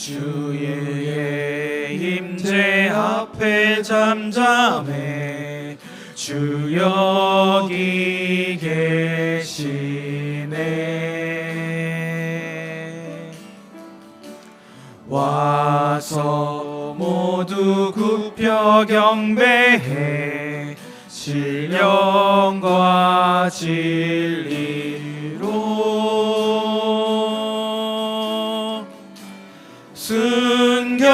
주의 임재 앞에 잠잠해 주 여기 계시네. 와서 모두 굽혀 경배해 신령과 진리로 순결하신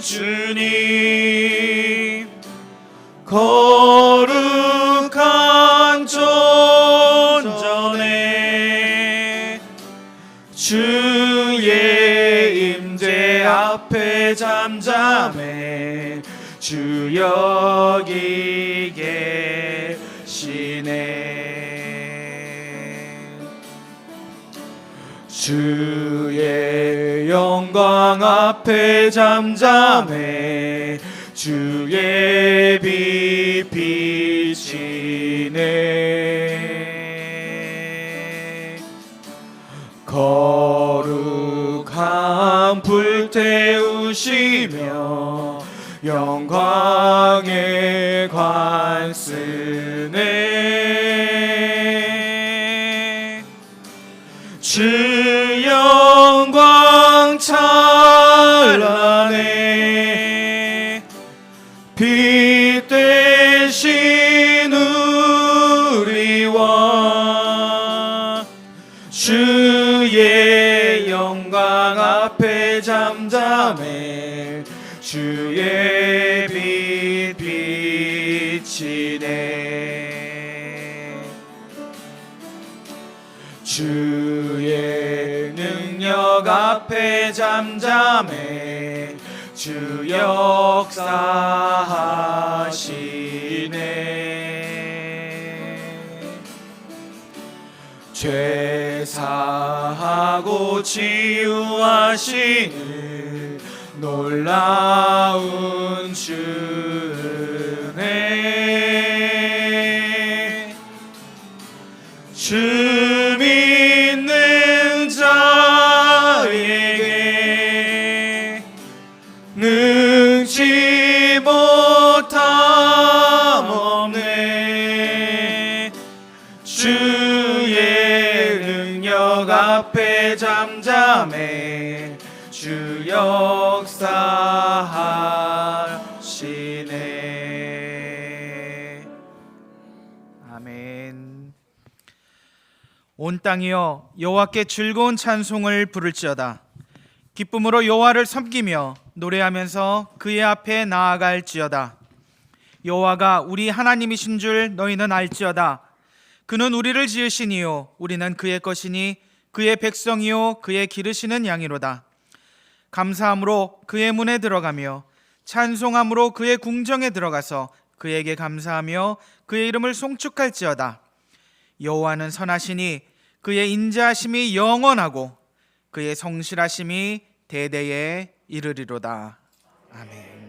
주님, 거룩한 존전에 주의 임재 앞에 잠잠해 주 여기 계시네. 주의 영광 앞에 잠잠해 주의 빛 비치네. 거룩한 불 태우시며 영광의 관 쓰네. 주 영광 찬란해 빛 되신 우리 왕, 주의 영광 앞에 잠잠해 주의 빛 비치네. 주의 능력 앞에 잠잠해 주 역사하시네. 죄 사하고 치유하시는 놀라운 주네. 주 믿는 자에게 능치 못함 없네. 주의 능력 앞에 잠잠해 주 역사하시네. 아멘. 온 땅이여 여호와께 즐거운 찬송을 부를지어다. 기쁨으로 여호와를 섬기며 노래하면서 그의 앞에 나아갈지어다. 여호와가 우리 하나님이신 줄 너희는 알지어다. 그는 우리를 지으시니요 우리는 그의 것이니 그의 백성이요 그의 기르시는 양이로다. 감사함으로 그의 문에 들어가며 찬송함으로 그의 궁정에 들어가서 그에게 감사하며 그의 이름을 송축할지어다. 여호와는 선하시니 그의 인자하심이 영원하고 그의 성실하심이 대대에 이르리로다. 아멘.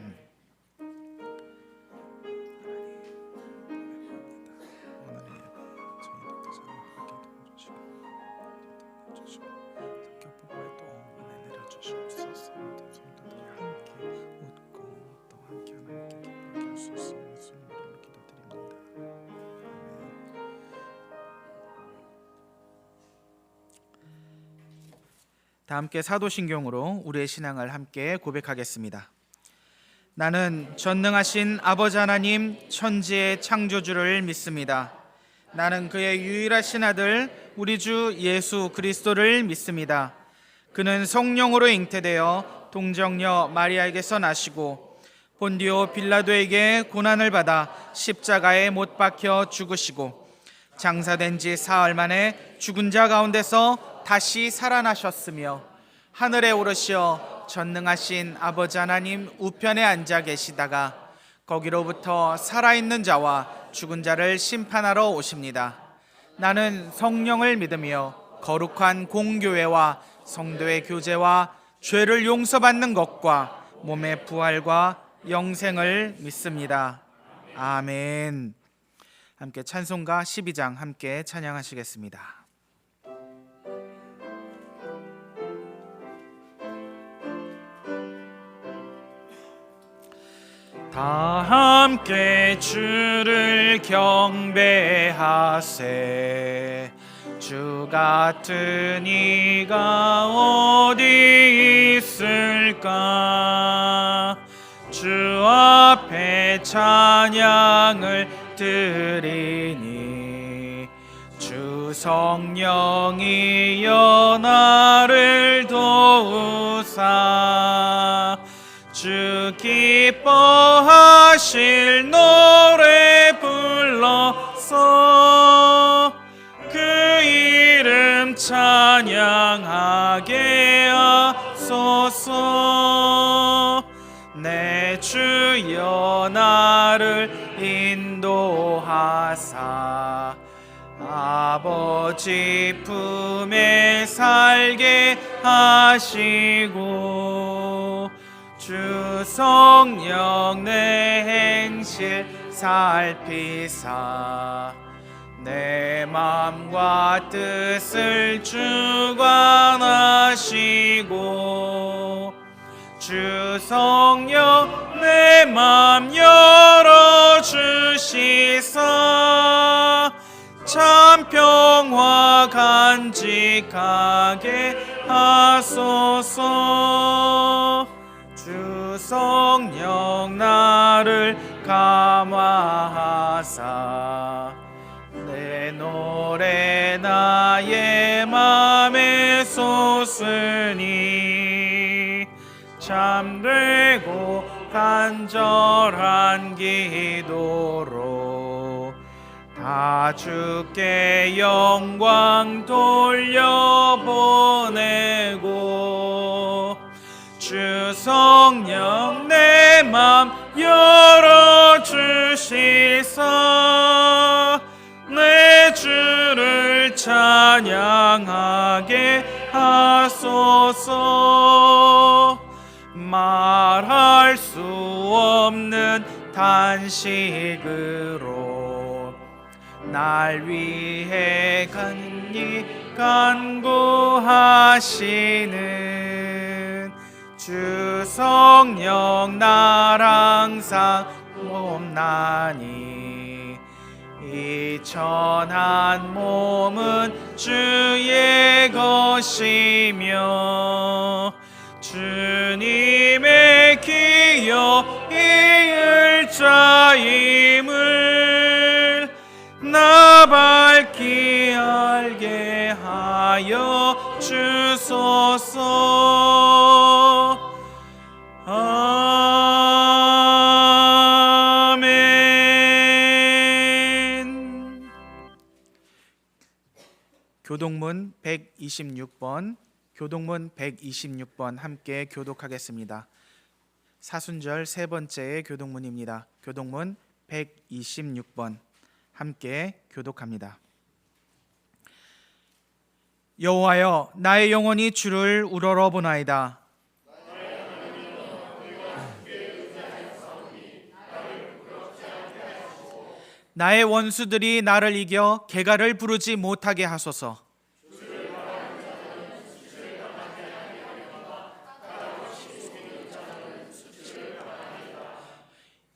다 함께 사도신경으로 우리의 신앙을 함께 고백하겠습니다. 나는 전능하신 아버지 하나님 천지의 창조주를 믿습니다. 나는 그의 유일하신 아들 우리 주 예수 그리스도를 믿습니다. 그는 성령으로 잉태되어 동정녀 마리아에게서 나시고 본디오 빌라도에게 고난을 받아 십자가에 못 박혀 죽으시고 장사된 지 사흘 만에 죽은 자 가운데서 다시 살아나셨으며 하늘에 오르시어 전능하신 아버지 하나님 우편에 앉아 계시다가 거기로부터 살아있는 자와 죽은 자를 심판하러 오십니다. 나는 성령을 믿으며 거룩한 공교회와 성도의 교제와 죄를 용서받는 것과 몸의 부활과 영생을 믿습니다. 아멘. 함께 찬송가 12장 함께 찬양하시겠습니다. 다 함께 주를 경배하세. 주 같은 이가 어디 있을까? 주 앞에 찬양을 드리니 주 성령이여 나를 도우사. 주 기뻐하실 노래 불러서 그 이름 찬양하게 하소서. 내 주여 나를 인도하사 아버지 품에 살게 하시고 주 성령 내 행실 살피사 내 맘과 뜻을 주관하시고 주 성령 내 맘 열어주시사 참 평화 간직하게 하소서. 주 성령 나를 감화하사 내 노래 나의 맘에 솟으니 참되고 간절한 기도로 다 주께 영광 돌려보내고 주 성령 내 맘 열어주시사 내 주를 찬양하게 하소서. 말할 수 없는 탄식으로 날 위해 간구하시는 주 성령 날 항상 몸나니 이 천한 몸은 주의 것이며 주님의 기여 이을 자임을 나 밝히 알게 하여 주소서. 아멘. 교동문 126번, 교동문 126번 함께 교독하겠습니다. 사순절 세 번째의 교동문입니다. 교동문 126번 함께 교독합니다. 여호와여, 나의 영혼이 주를 우러러보나이다. 나의 원수들이 나를 이겨 개가를 부르지 못하게 하소서.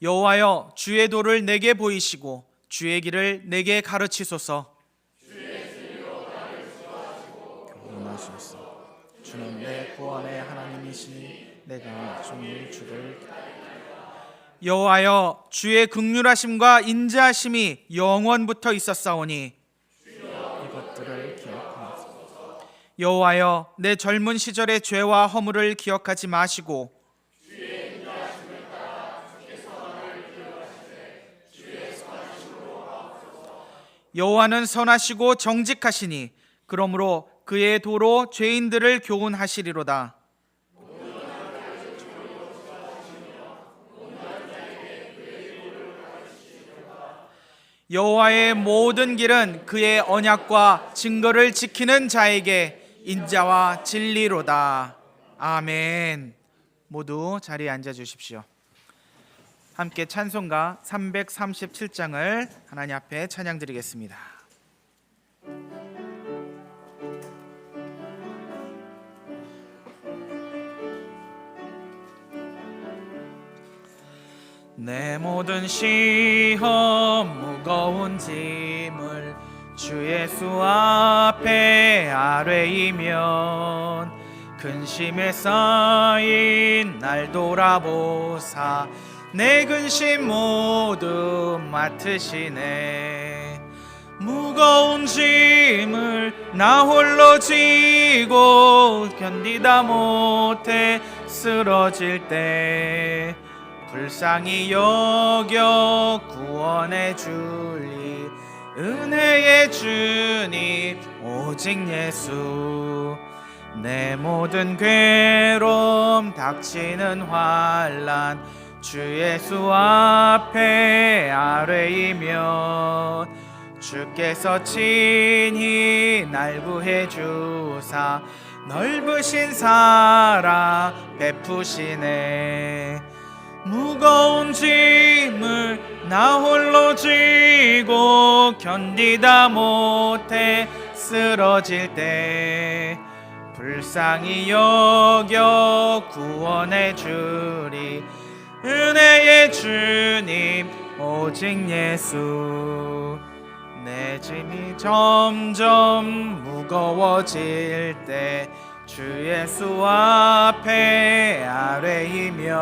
여호와여, 주의 도를 내게 보이시고 주의 길을 내게 가르치소서. 교훈하소서. 주는 내 구원의 하나님이시니 내가 종일 주를 여호와여, 주의 긍휼하심과 인자하심이 영원부터 있었사오니 이것들을 기억하소서. 여호와여, 내 젊은 시절의 죄와 허물을 기억하지 마시고 여호와는 선하시고 정직하시니 그러므로 그의 도로 죄인들을 교훈하시리로다. 여호와의 모든 길은 그의 언약과 증거를 지키는 자에게 인자와 진리로다. 아멘. 모두 자리에 앉아 주십시오. 함께 찬송가 337장을 하나님 앞에 찬양드리겠습니다. 내 모든 시험 무거운 짐을 주 예수 앞에 아뢰이면 근심에 쌓인 날 돌아보사 내 근심 모두 맡으시네. 무거운 짐을 나 홀로 지고 견디다 못해 쓰러질 때 불쌍히 여겨 구원해 줄리 은혜의 주님 오직 예수. 내 모든 괴로움 닥치는 환난 주 예수 앞에 아뢰이면 주께서 친히 날 구해 주사 넓으신 사랑 베푸시네. 무거운 짐을 나 홀로 지고 견디다 못해 쓰러질 때 불쌍히 여겨 구원해 주리 은혜의 주님 오직 예수. 내 짐이 점점 무거워질 때 주 예수 앞에 아뢰이면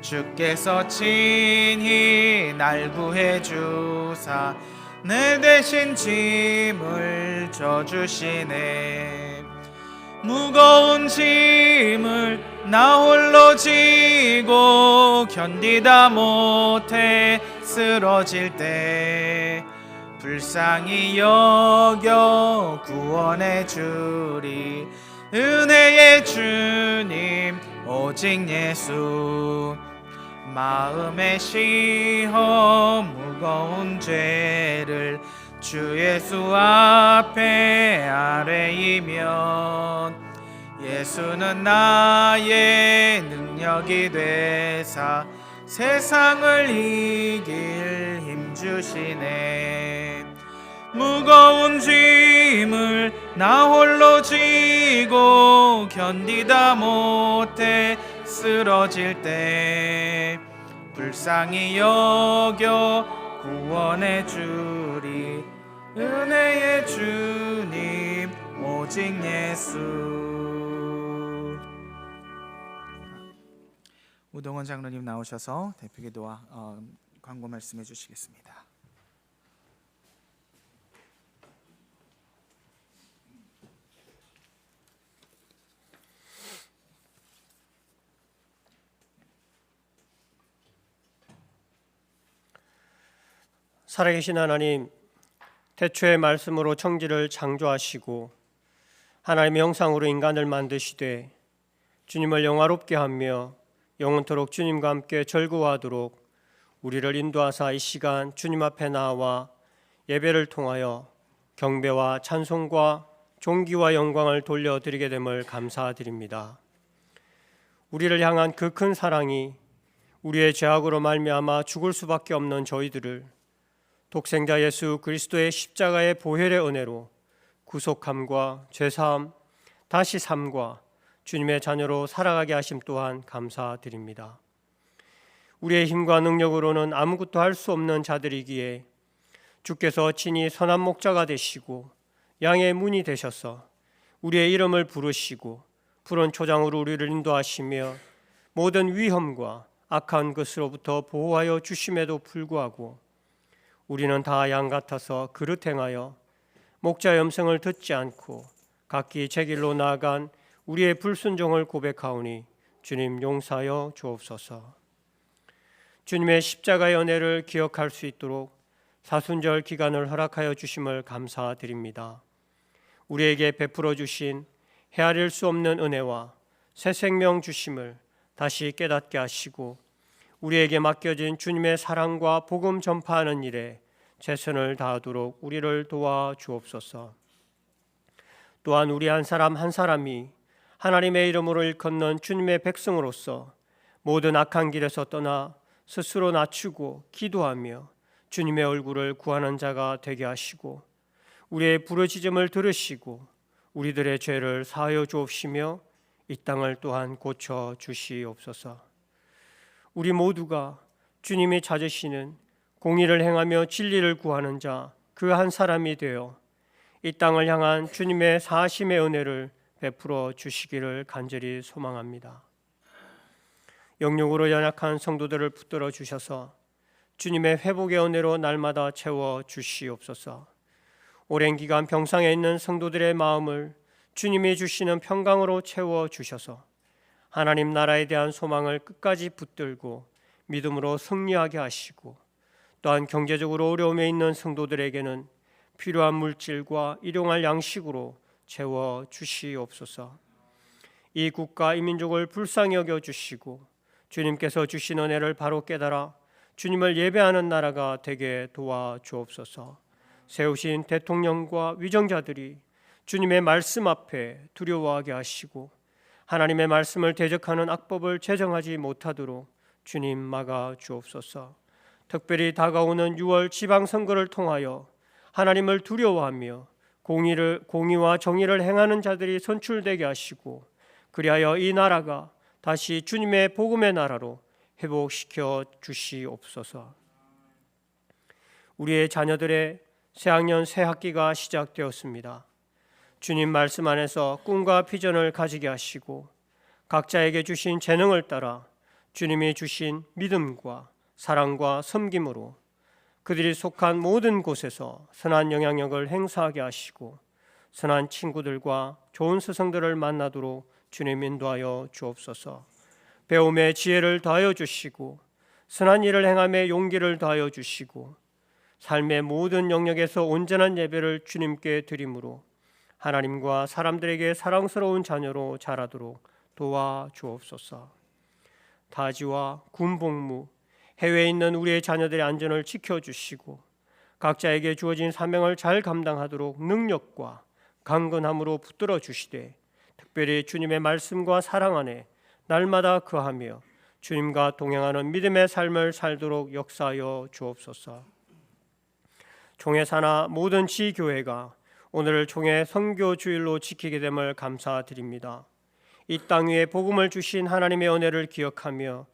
주께서 친히 날 구해 주사 내 대신 짐을 져주시네. 무거운 짐을 나 홀로 지고 견디다 못해 쓰러질 때 불쌍히 여겨 구원해 주리 은혜의 주님 오직 예수. 마음의 시험 무거운 죄를 주 예수 앞에 아뢰이면 예수는 나의 능력이 되사 세상을 이길 힘 주시네. 무거운 짐을 나 홀로 지고 견디다 못해 쓰러질 때 불쌍히 여겨 구원해 주리 은혜의 주님 오직 예수. 우동원 장로님 나오셔서 대표기도와 광고 말씀해 주시겠습니다. 살아계신 하나님, 태초의 말씀으로 천지를 창조하시고 하나님의 형상으로 인간을 만드시되 주님을 영화롭게 하며 영원토록 주님과 함께 절구하도록 우리를 인도하사 이 시간 주님 앞에 나와 예배를 통하여 경배와 찬송과 존귀와 영광을 돌려드리게 됨을 감사드립니다. 우리를 향한 그 큰 사랑이 우리의 죄악으로 말미암아 죽을 수밖에 없는 저희들을 독생자 예수 그리스도의 십자가의 보혈의 은혜로 구속함과 죄사함, 다시 삶과 주님의 자녀로 살아가게 하심 또한 감사드립니다. 우리의 힘과 능력으로는 아무것도 할 수 없는 자들이기에 주께서 친히 선한 목자가 되시고 양의 문이 되셔서 우리의 이름을 부르시고 푸른 초장으로 우리를 인도하시며 모든 위험과 악한 것으로부터 보호하여 주심에도 불구하고 우리는 다 양 같아서 그릇 행하여 목자의 음성을 듣지 않고 각기 제 길로 나아간 우리의 불순종을 고백하오니 주님 용서하여 주옵소서. 주님의 십자가의 은혜를 기억할 수 있도록 사순절 기간을 허락하여 주심을 감사드립니다. 우리에게 베풀어 주신 헤아릴 수 없는 은혜와 새 생명 주심을 다시 깨닫게 하시고 우리에게 맡겨진 주님의 사랑과 복음 전파하는 일에 최선을 다하도록 우리를 도와 주옵소서. 또한 우리 한 사람 한 사람이 하나님의 이름으로 일컫는 주님의 백성으로서 모든 악한 길에서 떠나 스스로 낮추고 기도하며 주님의 얼굴을 구하는 자가 되게 하시고 우리의 부르짖음을 들으시고 우리들의 죄를 사하여 주옵시며 이 땅을 또한 고쳐 주시옵소서. 우리 모두가 주님이 찾으시는 공의를 행하며 진리를 구하는 자 그 한 사람이 되어 이 땅을 향한 주님의 사심의 은혜를 베풀어 주시기를 간절히 소망합니다. 영육으로 연약한 성도들을 붙들어 주셔서 주님의 회복의 은혜로 날마다 채워 주시옵소서. 오랜 기간 병상에 있는 성도들의 마음을 주님이 주시는 평강으로 채워 주셔서 하나님 나라에 대한 소망을 끝까지 붙들고 믿음으로 승리하게 하시고, 또한 경제적으로 어려움에 있는 성도들에게는 필요한 물질과 일용할 양식으로 채워 주시옵소서. 이 국가 이 민족을 불쌍히 여겨 주시고 주님께서 주신 은혜를 바로 깨달아 주님을 예배하는 나라가 되게 도와주옵소서. 세우신 대통령과 위정자들이 주님의 말씀 앞에 두려워하게 하시고 하나님의 말씀을 대적하는 악법을 제정하지 못하도록 주님 막아 주옵소서. 특별히 다가오는 6월 지방선거를 통하여 하나님을 두려워하며 공의와 정의를 행하는 자들이 선출되게 하시고, 그리하여 이 나라가 다시 주님의 복음의 나라로 회복시켜 주시옵소서. 우리의 자녀들의 새학년 새학기가 시작되었습니다. 주님 말씀 안에서 꿈과 비전을 가지게 하시고 각자에게 주신 재능을 따라 주님이 주신 믿음과 사랑과 섬김으로 그들이 속한 모든 곳에서 선한 영향력을 행사하게 하시고 선한 친구들과 좋은 스승들을 만나도록 주님 인도하여 주옵소서. 배움의 지혜를 더하여 주시고 선한 일을 행함에 용기를 더하여 주시고 삶의 모든 영역에서 온전한 예배를 주님께 드림으로 하나님과 사람들에게 사랑스러운 자녀로 자라도록 도와주옵소서. 타지와 군복무, 해외에 있는 우리의 자녀들의 안전을 지켜주시고 각자에게 주어진 사명을 잘 감당하도록 능력과 강건함으로 붙들어 주시되, 특별히 주님의 말씀과 사랑 안에 날마다 거하며 주님과 동행하는 믿음의 삶을 살도록 역사하여 주옵소서. 총회 산하 모든 지교회가 오늘을 총회 선교 주일로 지키게 됨을 감사드립니다. 이 땅 위에 복음을 주신 하나님의 은혜를 기억하며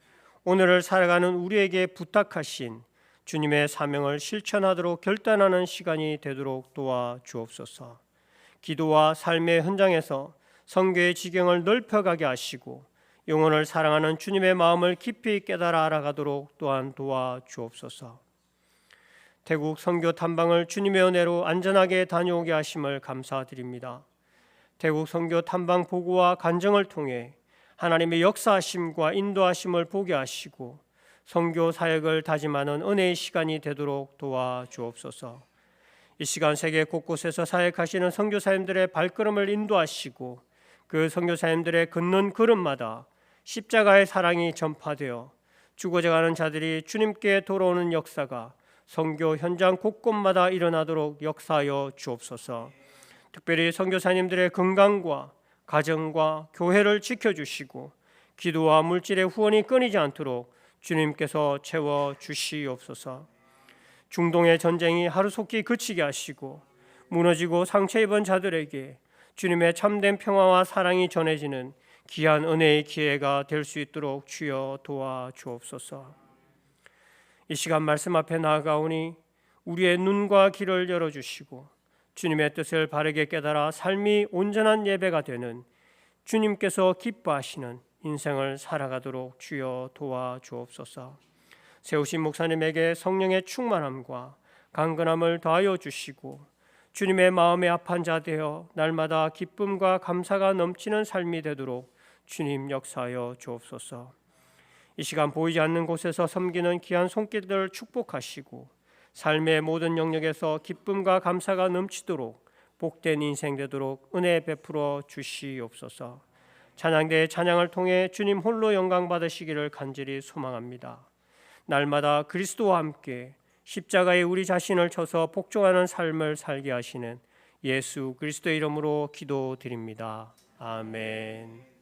오늘을 살아가는 우리에게 부탁하신 주님의 사명을 실천하도록 결단하는 시간이 되도록 도와주옵소서. 기도와 삶의 현장에서 선교의 지경을 넓혀가게 하시고 영혼을 사랑하는 주님의 마음을 깊이 깨달아 알아가도록 또한 도와주옵소서. 태국 선교 탐방을 주님의 은혜로 안전하게 다녀오게 하심을 감사드립니다. 태국 선교 탐방 보고와 간증을 통해 하나님의 역사하심과 인도하심을 보게 하시고 선교 사역을 다짐하는 은혜의 시간이 되도록 도와주옵소서. 이 시간 세계 곳곳에서 사역하시는 선교사님들의 발걸음을 인도하시고 그 선교사님들의 걷는 걸음마다 십자가의 사랑이 전파되어 죽어져가는 자들이 주님께 돌아오는 역사가 선교 현장 곳곳마다 일어나도록 역사하여 주옵소서. 특별히 선교사님들의 건강과 가정과 교회를 지켜주시고 기도와 물질의 후원이 끊이지 않도록 주님께서 채워주시옵소서. 중동의 전쟁이 하루속히 그치게 하시고 무너지고 상처 입은 자들에게 주님의 참된 평화와 사랑이 전해지는 귀한 은혜의 기회가 될 수 있도록 주여 도와주옵소서. 이 시간 말씀 앞에 나아가오니 우리의 눈과 귀를 열어주시고 주님의 뜻을 바르게 깨달아 삶이 온전한 예배가 되는 주님께서 기뻐하시는 인생을 살아가도록 주여 도와주옵소서. 세우신 목사님에게 성령의 충만함과 강건함을 더하여 주시고 주님의 마음에 합한 자 되어 날마다 기쁨과 감사가 넘치는 삶이 되도록 주님 역사하여 주옵소서. 이 시간 보이지 않는 곳에서 섬기는 귀한 손길들을 축복하시고 삶의 모든 영역에서 기쁨과 감사가 넘치도록 복된 인생 되도록 은혜 베풀어 주시옵소서. 찬양대의 찬양을 통해 주님 홀로 영광 받으시기를 간절히 소망합니다. 날마다 그리스도와 함께 십자가에 우리 자신을 쳐서 복종하는 삶을 살게 하시는 예수 그리스도의 이름으로 기도드립니다. 아멘.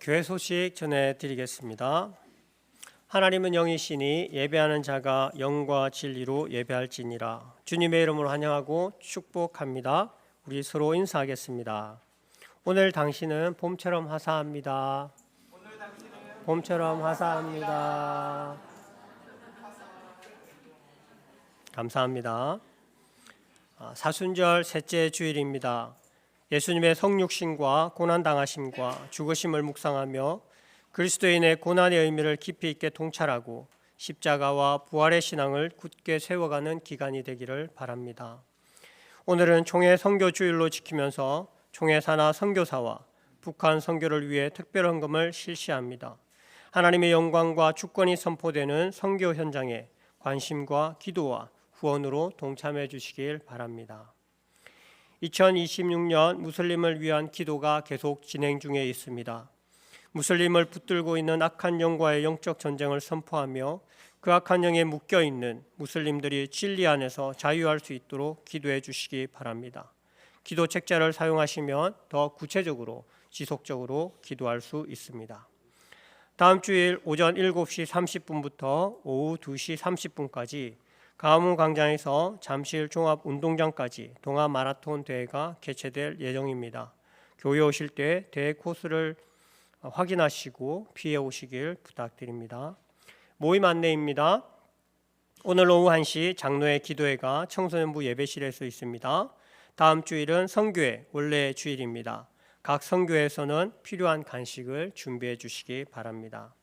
교회 소식 전해드리겠습니다. 하나님은 영이시니 예배하는 자가 영과 진리로 예배할지니라. 주님의 이름으로 환영하고 축복합니다. 우리 서로 인사하겠습니다. 오늘 당신은 봄처럼 화사합니다. 봄처럼 화사합니다. 감사합니다. 사순절 셋째 주일입니다. 예수님의 성육신과 고난당하심과 죽으심을 묵상하며 그리스도인의 고난의 의미를 깊이 있게 통찰하고 십자가와 부활의 신앙을 굳게 세워가는 기간이 되기를 바랍니다. 오늘은 총회 선교주일로 지키면서 총회 산하 선교사와 북한 선교를 위해 특별 헌금을 실시합니다. 하나님의 영광과 주권이 선포되는 선교 현장에 관심과 기도와 후원으로 동참해 주시길 바랍니다. 2026년 무슬림을 위한 기도가 계속 진행 중에 있습니다. 무슬림을 붙들고 있는 악한 영과의 영적 전쟁을 선포하며 그 악한 영에 묶여 있는 무슬림들이 진리 안에서 자유할 수 있도록 기도해 주시기 바랍니다. 기도 책자를 사용하시면 더 구체적으로 지속적으로 기도할 수 있습니다. 다음 주일 오전 7시 30분부터 오후 2시 30분까지 가암 광장에서 잠실 종합운동장까지 동아 마라톤 대회가 개최될 예정입니다. 교회 오실 때 대회 코스를 확인하시고 피해 오시길 부탁드립니다. 모임 안내입니다. 오늘 오후 1시 장로회 기도회가 청소년부 예배실에서 있습니다. 다음 주일은 선교회 원래 주일입니다. 각 선교회에서는 필요한 간식을 준비해 주시기 바랍니다.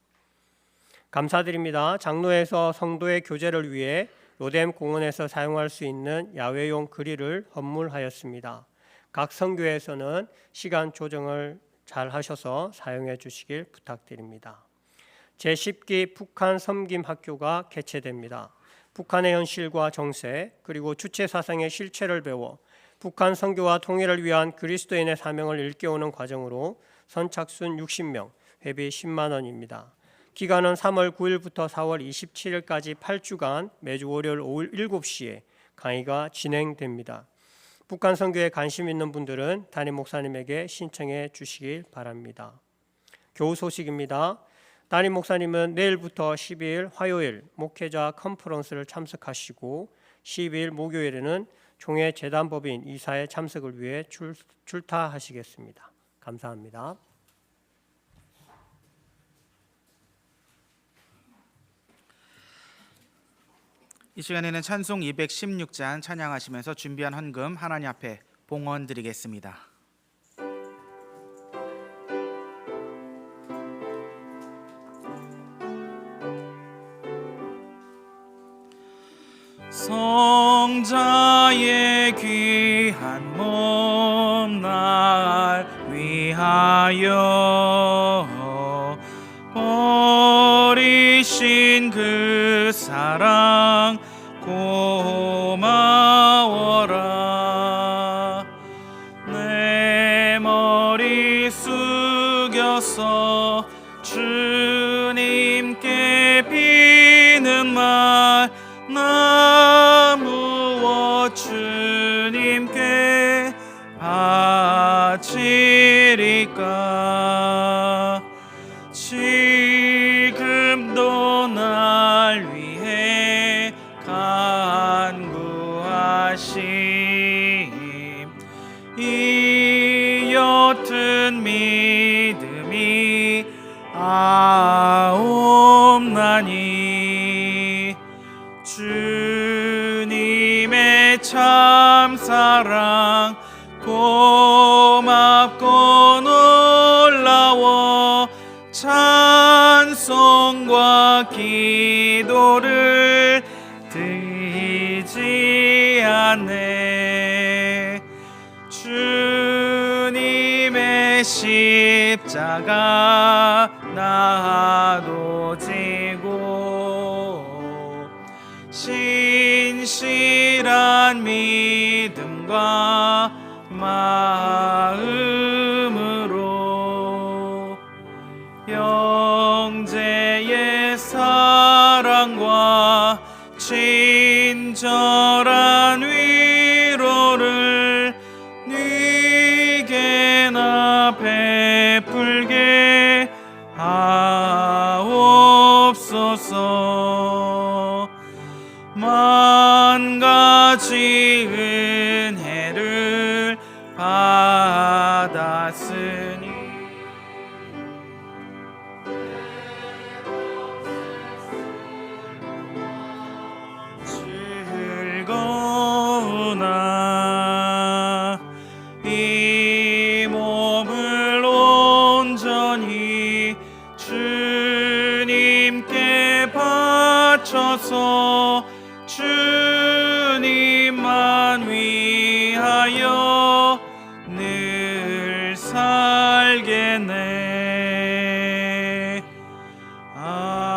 감사드립니다. 장로회에서 성도의 교제를 위해 로뎀 공원에서 사용할 수 있는 야외용 그릴을 헌물하였습니다. 각 선교회에서는 시간 조정을 잘 하셔서 사용해 주시길 부탁드립니다. 제10기 북한 섬김 학교가 개최됩니다. 북한의 현실과 정세 그리고 주체 사상의 실체를 배워 북한 선교와 통일을 위한 그리스도인의 사명을 일깨우는 과정으로 선착순 60명, 회비 10만 원입니다. 기간은 3월 9일부터 4월 27일까지 8주간 매주 월요일 오후 7시에 강의가 진행됩니다. 북한 선교에 관심 있는 분들은 담임 목사님에게 신청해 주시길 바랍니다. 교우 소식입니다. 담임 목사님은 내일부터 12일 화요일 목회자 컨퍼런스를 참석하시고 12일 목요일에는 총회 재단법인 이사회 참석을 위해 출타하시겠습니다. 감사합니다. 이 시간에는 찬송 216잔 찬양하시면서 준비한 헌금 하나님 앞에 봉헌 드리겠습니다. 성자의 귀한 몸 날 위하여 버리신 그 사랑 고마워라. 내 머리 숙여서 주님께 비는 말 나 무엇 주님께 바치리까. 지금도 날 위해 간구하심 이 옅은 믿음이 아옵나니. 주님의 참사랑 고맙고 놀라워 찬송과 기도를 드리지 않네. 주님의 십자가 나도 지고 신실한 믿음과 마음으로 형제의 사랑과 친절한 위로를 네게 나 베풀게 왔으니 즐거우나 이 몸을 온전히 주님께 바쳐서 주님만 위하여 늘 살겠네. 아멘.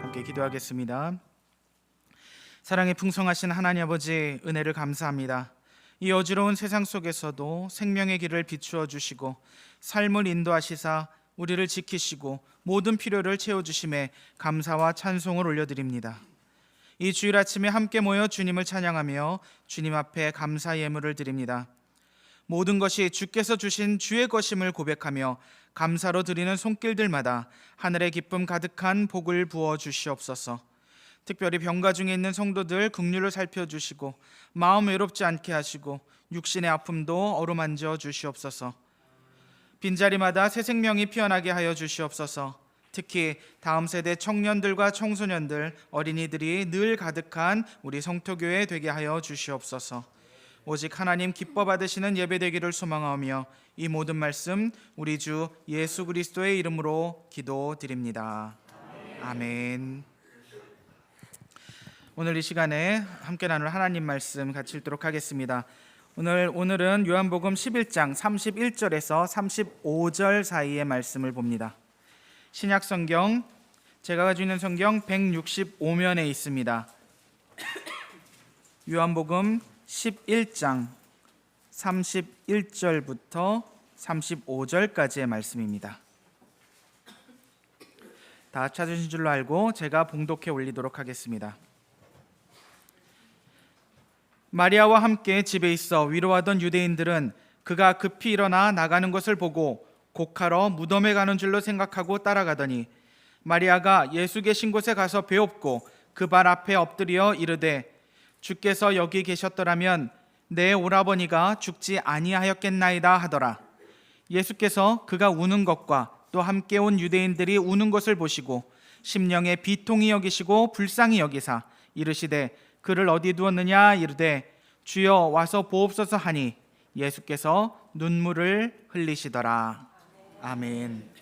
함께 기도하겠습니다. 사랑에 풍성하신 하나님 아버지, 은혜를 감사합니다. 이 어지러운 세상 속에서도 생명의 길을 비추어 주시고 삶을 인도하시사 우리를 지키시고 모든 필요를 채워주심에 감사와 찬송을 올려드립니다. 이 주일 아침에 함께 모여 주님을 찬양하며 주님 앞에 감사 예물을 드립니다. 모든 것이 주께서 주신 주의 것임을 고백하며 감사로 드리는 손길들마다 하늘의 기쁨 가득한 복을 부어 주시옵소서. 특별히 병가 중에 있는 성도들 긍휼을 살펴주시고 마음 외롭지 않게 하시고 육신의 아픔도 어루만져 주시옵소서. 빈자리마다 새 생명이 피어나게 하여 주시옵소서. 특히 다음 세대 청년들과 청소년들, 어린이들이 늘 가득한 우리 성토교회 되게 하여 주시옵소서. 오직 하나님 기뻐 받으시는 예배되기를 소망하며 이 모든 말씀 우리 주 예수 그리스도의 이름으로 기도드립니다. 아멘. 오늘 이 시간에 함께 나눌 하나님 말씀 같이 읽도록 하겠습니다. 오늘은 요한복음 11장 31절에서 35절 사이의 말씀을 봅니다. 신약 성경, 제가 가지고 있는 성경 165면에 있습니다. 요한복음 11장 31절부터 35절까지의 말씀입니다. 다 찾으신 줄로 알고 제가 봉독해 올리도록 하겠습니다. 마리아와 함께 집에 있어 위로하던 유대인들은 그가 급히 일어나 나가는 것을 보고 곡하러 무덤에 가는 줄로 생각하고 따라가더니 마리아가 예수 계신 곳에 가서 배웁고 그 발 앞에 엎드려 이르되 주께서 여기 계셨더라면 내 오라버니가 죽지 아니하였겠나이다 하더라. 예수께서 그가 우는 것과 또 함께 온 유대인들이 우는 것을 보시고 심령에 비통히 여기시고 불쌍히 여기사 이르시되 그를 어디 두었느냐 이르되 주여 와서 보옵소서 하니 예수께서 눈물을 흘리시더라. 아멘.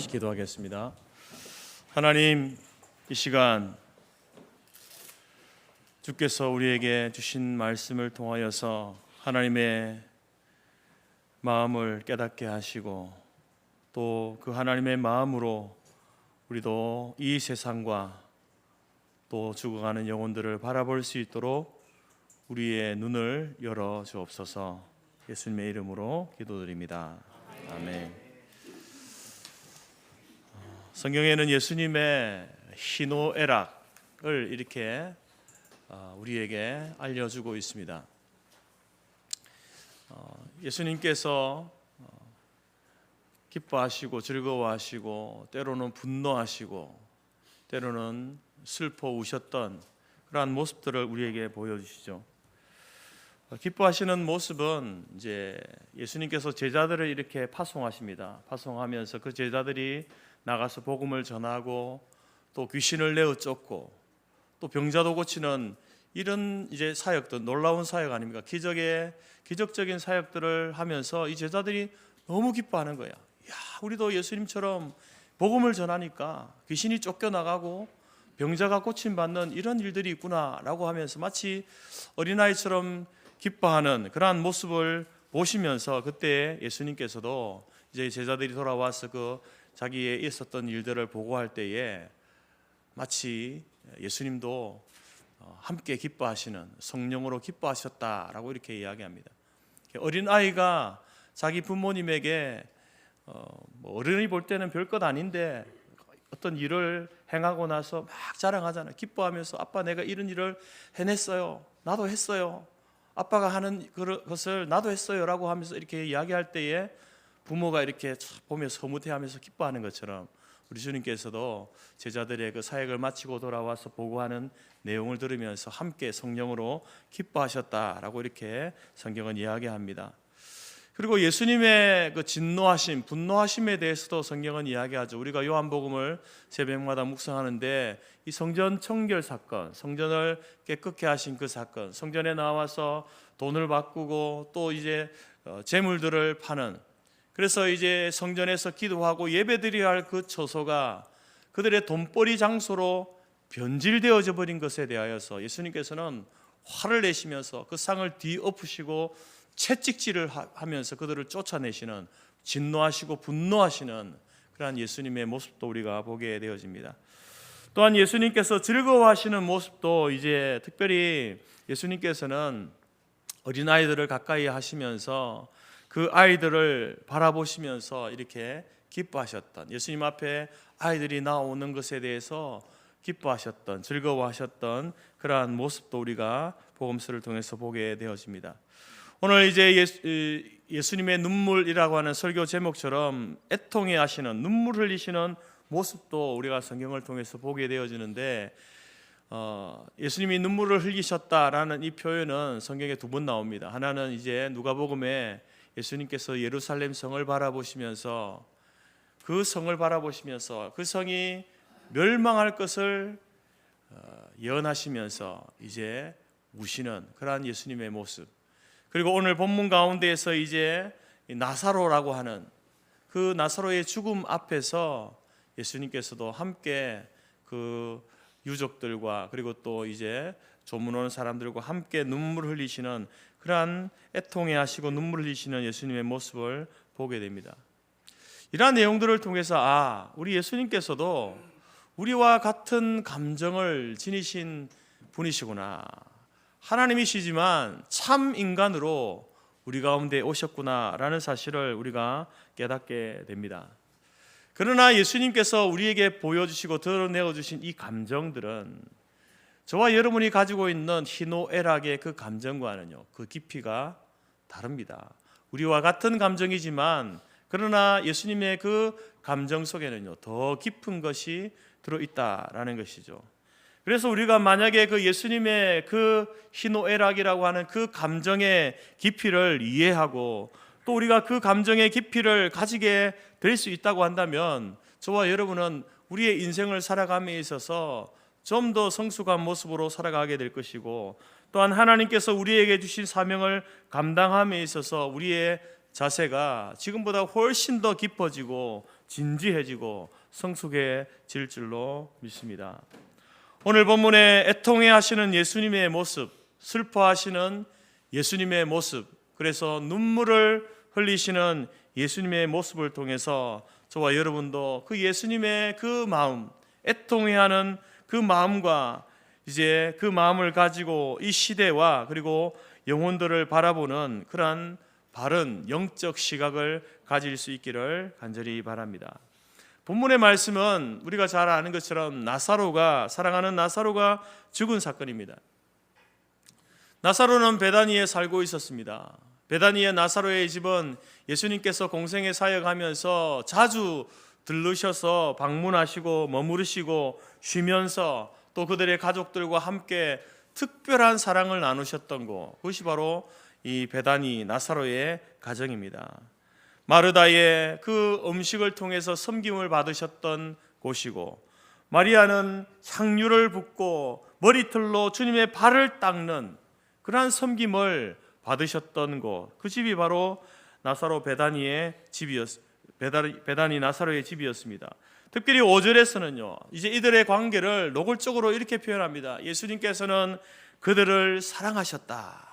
같이 기도하겠습니다. 하나님, 이 시간 주께서 우리에게 주신 말씀을 통하여서 하나님의 마음을 깨닫게 하시고 또 그 하나님의 마음으로 우리도 이 세상과 또 죽어가는 영혼들을 바라볼 수 있도록 우리의 눈을 열어 주옵소서. 예수님의 이름으로 기도드립니다. 아멘. 성경에는 예수님의 희노애락을 이렇게 우리에게 알려주고 있습니다. 예수님께서 기뻐하시고 즐거워하시고 때로는 분노하시고 때로는 슬퍼 우셨던 그러한 모습들을 우리에게 보여주시죠. 기뻐하시는 모습은 이제 예수님께서 제자들을 이렇게 파송하십니다. 파송하면서 그 제자들이 나가서 복음을 전하고 또 귀신을 내어 쫓고 또 병자도 고치는 이런 이제 사역들, 놀라운 사역 아닙니까? 기적적인 사역들을 하면서 이 제자들이 너무 기뻐하는 거야. 야, 우리도 예수님처럼 복음을 전하니까 귀신이 쫓겨나가고 병자가 고침받는 이런 일들이 있구나라고 하면서 마치 어린아이처럼 기뻐하는 그러한 모습을 보시면서 그때 예수님께서도 이제 제자들이 돌아와서 그 자기의 있었던 일들을 보고할 때에 마치 예수님도 함께 기뻐하시는 성령으로 기뻐하셨다라고 이렇게 이야기합니다. 어린아이가 자기 부모님에게 어른이 볼 때는 별것 아닌데 어떤 일을 행하고 나서 막 자랑하잖아요. 기뻐하면서 아빠 내가 이런 일을 해냈어요. 나도 했어요. 아빠가 하는 것을 나도 했어요 라고 하면서 이렇게 이야기할 때에 부모가 이렇게 보면서 흐뭇해하면서 기뻐하는 것처럼 우리 주님께서도 제자들의 그 사역을 마치고 돌아와서 보고하는 내용을 들으면서 함께 성령으로 기뻐하셨다라고 이렇게 성경은 이야기합니다. 그리고 예수님의 그 진노하심, 분노하심에 대해서도 성경은 이야기하죠. 우리가 요한복음을 새벽마다 묵상하는데 이 성전 청결 사건, 성전을 깨끗게 하신 그 사건, 성전에 나와서 돈을 바꾸고 또 이제 재물들을 파는, 그래서 이제 성전에서 기도하고 예배드려야 할 그 처소가 그들의 돈벌이 장소로 변질되어져 버린 것에 대하여서 예수님께서는 화를 내시면서 그 상을 뒤엎으시고 채찍질을 하면서 그들을 쫓아내시는, 진노하시고 분노하시는 그러한 예수님의 모습도 우리가 보게 되어집니다. 또한 예수님께서 즐거워하시는 모습도 이제 특별히 예수님께서는 어린아이들을 가까이 하시면서 그 아이들을 바라보시면서 이렇게 기뻐하셨던, 예수님 앞에 아이들이 나오는 것에 대해서 기뻐하셨던, 즐거워하셨던 그러한 모습도 우리가 복음서를 통해서 보게 되어집니다. 오늘 이제 예수님의 눈물이라고 하는 설교 제목처럼 애통해 하시는, 눈물 흘리시는 모습도 우리가 성경을 통해서 보게 되어지는데 예수님이 눈물을 흘리셨다라는 이 표현은 성경에 두 번 나옵니다. 하나는 이제 누가복음에 예수님께서 예루살렘 성을 바라보시면서 그 성을 바라보시면서 그 성이 멸망할 것을 예언하시면서 이제 우시는 그러한 예수님의 모습, 그리고 오늘 본문 가운데에서 이제 나사로라고 하는 그 나사로의 죽음 앞에서 예수님께서도 함께 그 유족들과 그리고 또 이제 조문 오는 사람들과 함께 눈물 흘리시는 그러한 애통해 하시고 눈물 흘리시는 예수님의 모습을 보게 됩니다. 이러한 내용들을 통해서 우리 예수님께서도 우리와 같은 감정을 지니신 분이시구나, 하나님이시지만 참 인간으로 우리 가운데 오셨구나라는 사실을 우리가 깨닫게 됩니다. 그러나 예수님께서 우리에게 보여주시고 드러내어 주신 이 감정들은 저와 여러분이 가지고 있는 희노애락의 그 감정과는요, 그 깊이가 다릅니다. 우리와 같은 감정이지만 그러나 예수님의 그 감정 속에는요, 더 깊은 것이 들어있다라는 것이죠. 그래서 우리가 만약에 그 예수님의 그 희노애락이라고 하는 그 감정의 깊이를 이해하고 또 우리가 그 감정의 깊이를 가지게 될 수 있다고 한다면 저와 여러분은 우리의 인생을 살아감에 있어서 좀 더 성숙한 모습으로 살아가게 될 것이고, 또한 하나님께서 우리에게 주신 사명을 감당함에 있어서 우리의 자세가 지금보다 훨씬 더 깊어지고 진지해지고 성숙해질 줄로 믿습니다. 오늘 본문에 애통해 하시는 예수님의 모습, 슬퍼하시는 예수님의 모습, 그래서 눈물을 흘리시는 예수님의 모습을 통해서 저와 여러분도 그 예수님의 그 마음, 애통해하는 그 마음과 이제 그 마음을 가지고 이 시대와 그리고 영혼들을 바라보는 그러한 바른 영적 시각을 가질 수 있기를 간절히 바랍니다. 본문의 말씀은 우리가 잘 아는 것처럼 사랑하는 나사로가 죽은 사건입니다. 나사로는 베다니에 살고 있었습니다. 베다니의 나사로의 집은 예수님께서 공생의 사역하면서 자주 들르셔서 방문하시고 머무르시고 쉬면서 또 그들의 가족들과 함께 특별한 사랑을 나누셨던 곳, 그것이 바로 이 베다니 나사로의 가정입니다. 마르다의 그 음식을 통해서 섬김을 받으셨던 곳이고, 마리아는 향유를 붓고 머리털로 주님의 발을 닦는 그러한 섬김을 받으셨던 곳, 그 집이 바로 나사로 베다니 나사로의 집이었습니다. 특별히 5절에서는요, 이제 이들의 관계를 노골적으로 이렇게 표현합니다. 예수님께서는 그들을 사랑하셨다.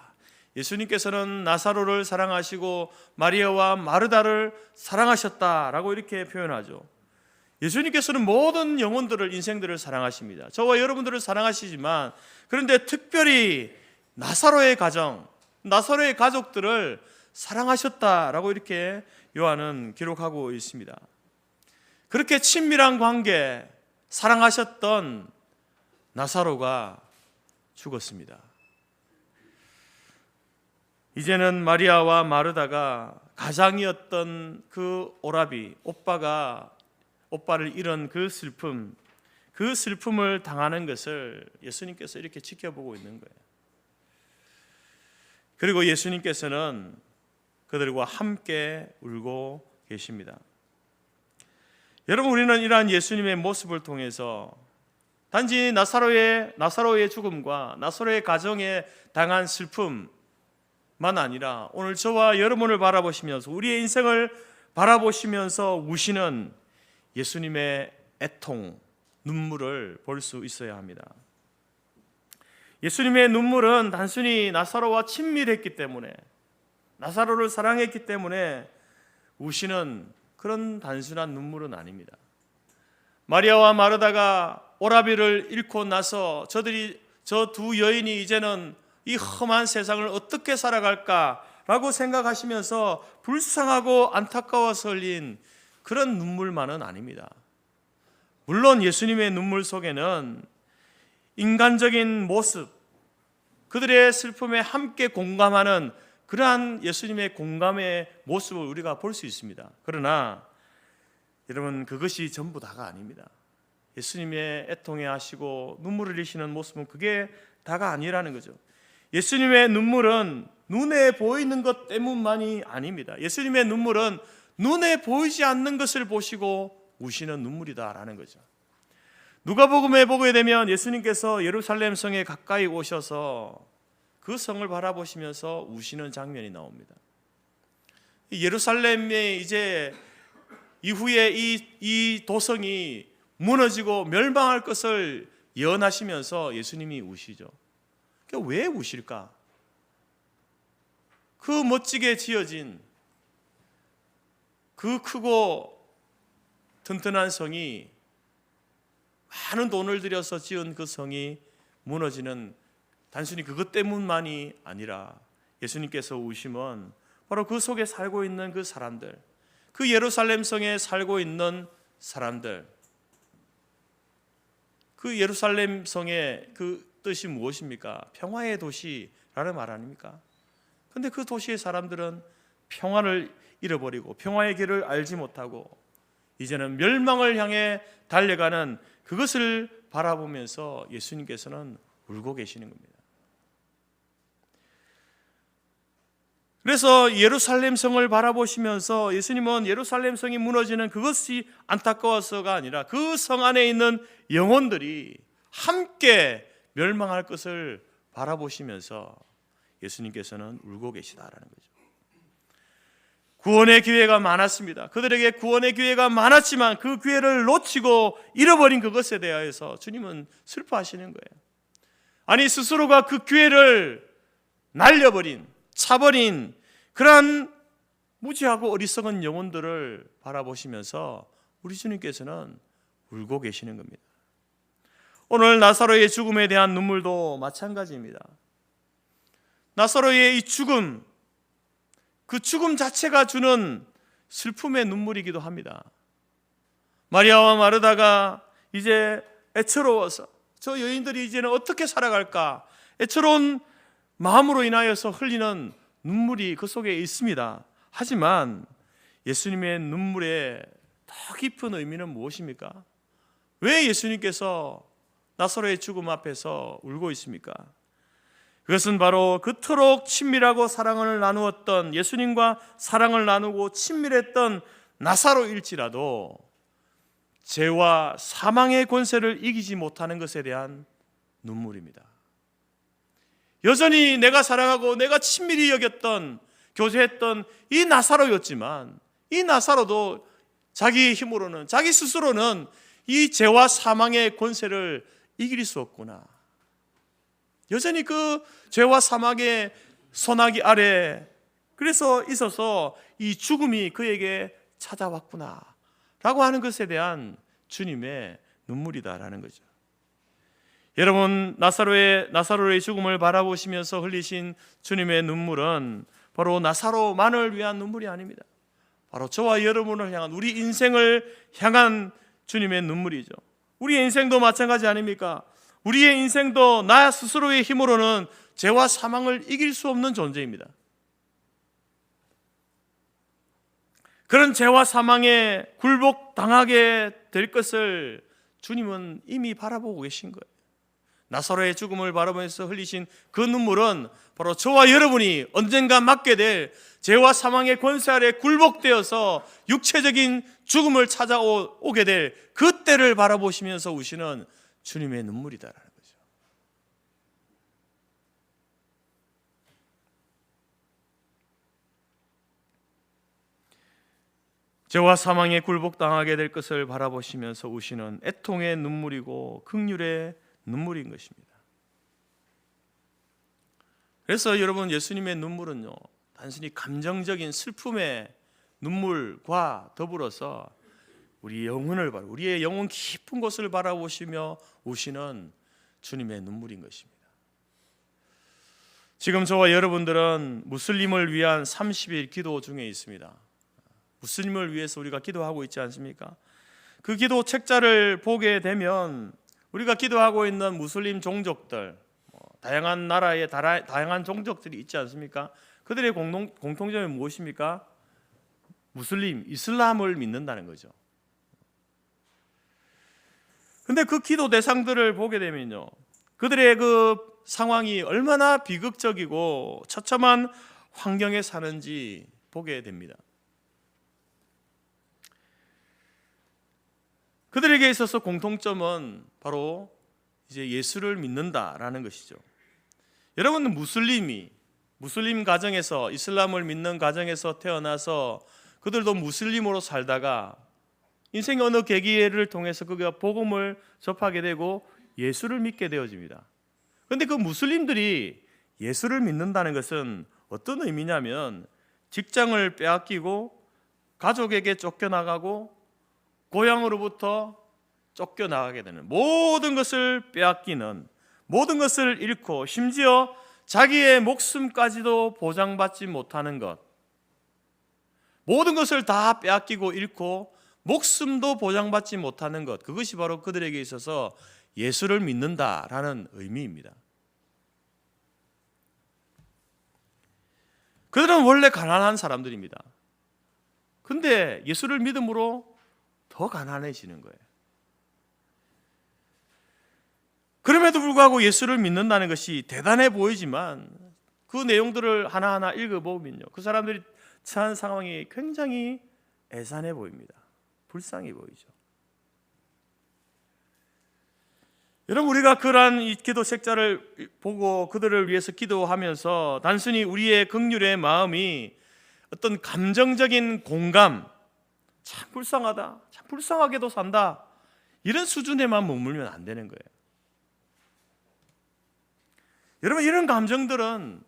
예수님께서는 나사로를 사랑하시고 마리아와 마르다를 사랑하셨다라고 이렇게 표현하죠. 예수님께서는 모든 영혼들을, 인생들을 사랑하십니다. 저와 여러분들을 사랑하시지만, 그런데 특별히 나사로의 가정, 나사로의 가족들을 사랑하셨다라고 이렇게 요한은 기록하고 있습니다. 그렇게 친밀한 관계, 사랑하셨던 나사로가 죽었습니다. 이제는 마리아와 마르다가 가장이었던 그 오라비, 오빠를 잃은 그 슬픔을 당하는 것을 예수님께서 이렇게 지켜보고 있는 거예요. 그리고 예수님께서는 그들과 함께 울고 계십니다. 여러분, 우리는 이러한 예수님의 모습을 통해서 단지 나사로의 죽음과 나사로의 가정에 당한 슬픔만 아니라 오늘 저와 여러분을 바라보시면서, 우리의 인생을 바라보시면서 우시는 예수님의 애통, 눈물을 볼 수 있어야 합니다. 예수님의 눈물은 단순히 나사로와 친밀했기 때문에, 나사로를 사랑했기 때문에 우시는 그런 단순한 눈물은 아닙니다. 마리아와 마르다가 오라비를 잃고 나서 저 두 여인이 이제는 이 험한 세상을 어떻게 살아갈까라고 생각하시면서 불쌍하고 안타까워서 흘린 그런 눈물만은 아닙니다. 물론 예수님의 눈물 속에는 인간적인 모습, 그들의 슬픔에 함께 공감하는 그러한 예수님의 공감의 모습을 우리가 볼 수 있습니다. 그러나 여러분, 그것이 전부 다가 아닙니다. 예수님의 애통해 하시고 눈물을 흘리시는 모습은 그게 다가 아니라는 거죠. 예수님의 눈물은 눈에 보이는 것 때문만이 아닙니다. 예수님의 눈물은 눈에 보이지 않는 것을 보시고 우시는 눈물이다라는 거죠. 누가복음에 보게 되면 예수님께서 예루살렘 성에 가까이 오셔서 그 성을 바라보시면서 우시는 장면이 나옵니다. 예루살렘에 이제 이후에 이 도성이 무너지고 멸망할 것을 예언하시면서 예수님이 우시죠. 왜 우실까? 그 멋지게 지어진 그 크고 튼튼한 성이, 많은 돈을 들여서 지은 그 성이 무너지는 단순히 그것 때문만이 아니라 예수님께서 우심은 바로 그 속에 살고 있는 그 사람들, 그 예루살렘 성에 살고 있는 사람들, 그 예루살렘 성의 그 뜻이 무엇입니까? 평화의 도시라는 말 아닙니까? 그런데 그 도시의 사람들은 평화를 잃어버리고 평화의 길을 알지 못하고 이제는 멸망을 향해 달려가는 그것을 바라보면서 예수님께서는 울고 계시는 겁니다. 그래서 예루살렘 성을 바라보시면서 예수님은 예루살렘 성이 무너지는 그것이 안타까워서가 아니라 그 성 안에 있는 영혼들이 함께 멸망할 것을 바라보시면서 예수님께서는 울고 계시다라는 거죠. 구원의 기회가 많았습니다. 그들에게 구원의 기회가 많았지만 그 기회를 놓치고 잃어버린 그것에 대하여서 주님은 슬퍼하시는 거예요. 아니, 스스로가 그 기회를 날려버린, 차버린 그러한 무지하고 어리석은 영혼들을 바라보시면서 우리 주님께서는 울고 계시는 겁니다. 오늘 나사로의 죽음에 대한 눈물도 마찬가지입니다. 나사로의 이 죽음, 그 죽음 자체가 주는 슬픔의 눈물이기도 합니다. 마리아와 마르다가 이제 애처로워서 저 여인들이 이제는 어떻게 살아갈까 애처로운 마음으로 인하여서 흘리는 눈물이 그 속에 있습니다. 하지만 예수님의 눈물의 더 깊은 의미는 무엇입니까? 왜 예수님께서 나사로의 죽음 앞에서 울고 있습니까? 그것은 바로 그토록 친밀하고 사랑을 나누었던, 예수님과 사랑을 나누고 친밀했던 나사로일지라도 죄와 사망의 권세를 이기지 못하는 것에 대한 눈물입니다. 여전히 내가 사랑하고 내가 친밀히 여겼던, 교제했던 이 나사로였지만 이 나사로도 자기 힘으로는, 자기 스스로는 이 죄와 사망의 권세를 이길 수 없구나. 여전히 그 죄와 사망의 소나기 아래 그래서 있어서 이 죽음이 그에게 찾아왔구나 라고 하는 것에 대한 주님의 눈물이다라는 거죠. 여러분, 나사로의 죽음을 바라보시면서 흘리신 주님의 눈물은 바로 나사로만을 위한 눈물이 아닙니다. 바로 저와 여러분을 향한, 우리 인생을 향한 주님의 눈물이죠. 우리의 인생도 마찬가지 아닙니까? 우리의 인생도 나 스스로의 힘으로는 죄와 사망을 이길 수 없는 존재입니다. 그런 죄와 사망에 굴복당하게 될 것을 주님은 이미 바라보고 계신 거예요. 나사로의 죽음을 바라보면서 흘리신 그 눈물은 바로 저와 여러분이 언젠가 맞게 될 죄와 사망의 권세 아래 굴복되어서 육체적인 죽음을 찾아오게 될 그때를 바라보시면서 우시는 주님의 눈물이다라는 거죠. 죄와 사망에 굴복당하게 될 것을 바라보시면서 우시는 애통의 눈물이고 긍휼의 눈물인 것입니다. 그래서 여러분, 예수님의 눈물은요, 단순히 감정적인 슬픔의 눈물과 더불어서 우리의 영혼 깊은 곳을 바라보시며 우시는 주님의 눈물인 것입니다. 지금 저와 여러분들은 무슬림을 위한 30일 기도 중에 있습니다. 무슬림을 위해서 우리가 기도하고 있지 않습니까? 그 기도 책자를 보게 되면 우리가 기도하고 있는 무슬림 종족들, 다양한 나라의 다양한 종족들이 있지 않습니까? 그들의 공통점이 무엇입니까? 무슬림, 이슬람을 믿는다는 거죠. 근데 그 기도 대상들을 보게 되면요, 그들의 그 상황이 얼마나 비극적이고 처참한 환경에 사는지 보게 됩니다. 그들에게 있어서 공통점은 바로 이제 예수를 믿는다라는 것이죠. 여러분, 무슬림 가정에서, 이슬람을 믿는 가정에서 태어나서 그들도 무슬림으로 살다가 인생의 어느 계기를 통해서 그가 복음을 접하게 되고 예수를 믿게 되어집니다. 그런데 그 무슬림들이 예수를 믿는다는 것은 어떤 의미냐면 직장을 빼앗기고 가족에게 쫓겨나가고 고향으로부터 쫓겨나가게 되는, 모든 것을 빼앗기는, 모든 것을 잃고 심지어 자기의 목숨까지도 보장받지 못하는 것, 모든 것을 다 빼앗기고 잃고 목숨도 보장받지 못하는 것, 그것이 바로 그들에게 있어서 예수를 믿는다라는 의미입니다. 그들은 원래 가난한 사람들입니다. 근데 예수를 믿음으로 더 가난해지는 거예요. 그럼에도 불구하고 예수를 믿는다는 것이 대단해 보이지만 그 내용들을 하나하나 읽어보면요, 그 사람들이 처한 상황이 굉장히 애산해 보입니다. 불쌍해 보이죠. 여러분, 우리가 그러한 이 기도 책자를 보고 그들을 위해서 기도하면서 단순히 우리의 긍휼의 마음이 어떤 감정적인 공감, 참 불쌍하다, 참 불쌍하게도 산다, 이런 수준에만 머물면 안 되는 거예요. 여러분, 이런 감정들은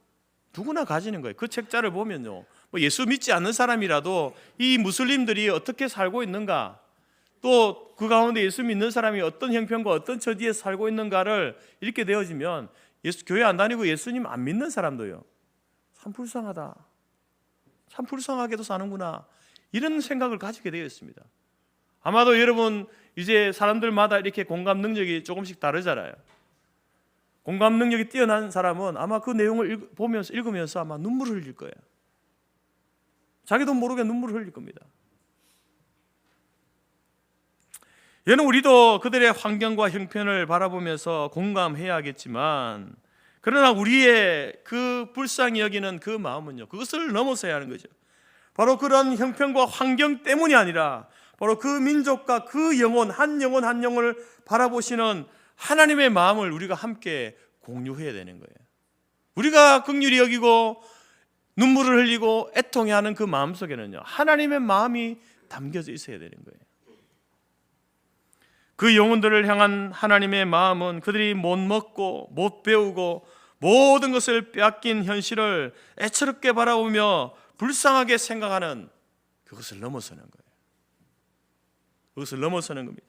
누구나 가지는 거예요. 그 책자를 보면요, 뭐 예수 믿지 않는 사람이라도 이 무슬림들이 어떻게 살고 있는가, 또 그 가운데 예수 믿는 사람이 어떤 형편과 어떤 처지에 살고 있는가를 이렇게 되어지면 교회 안 다니고 예수님 안 믿는 사람도요, 참 불쌍하다, 참 불쌍하게도 사는구나, 이런 생각을 가지게 되어 있습니다. 아마도 여러분 이제 사람들마다 이렇게 공감 능력이 조금씩 다르잖아요. 공감 능력이 뛰어난 사람은 아마 그 내용을 읽으면서 아마 눈물을 흘릴 거예요. 자기도 모르게 눈물을 흘릴 겁니다. 얘는 우리도 그들의 환경과 형편을 바라보면서 공감해야겠지만, 그러나 우리의 그 불쌍히 여기는 그 마음은요, 그것을 넘어서야 하는 거죠. 바로 그런 형편과 환경 때문이 아니라 바로 그 민족과 그 영혼 한 영혼을 바라보시는 하나님의 마음을 우리가 함께 공유해야 되는 거예요. 우리가 긍휼히 여기고 눈물을 흘리고 애통해하는 그 마음 속에는요, 하나님의 마음이 담겨져 있어야 되는 거예요. 그 영혼들을 향한 하나님의 마음은 그들이 못 먹고 못 배우고 모든 것을 빼앗긴 현실을 애처롭게 바라보며 불쌍하게 생각하는 그것을 넘어서는 거예요. 그것을 넘어서는 겁니다.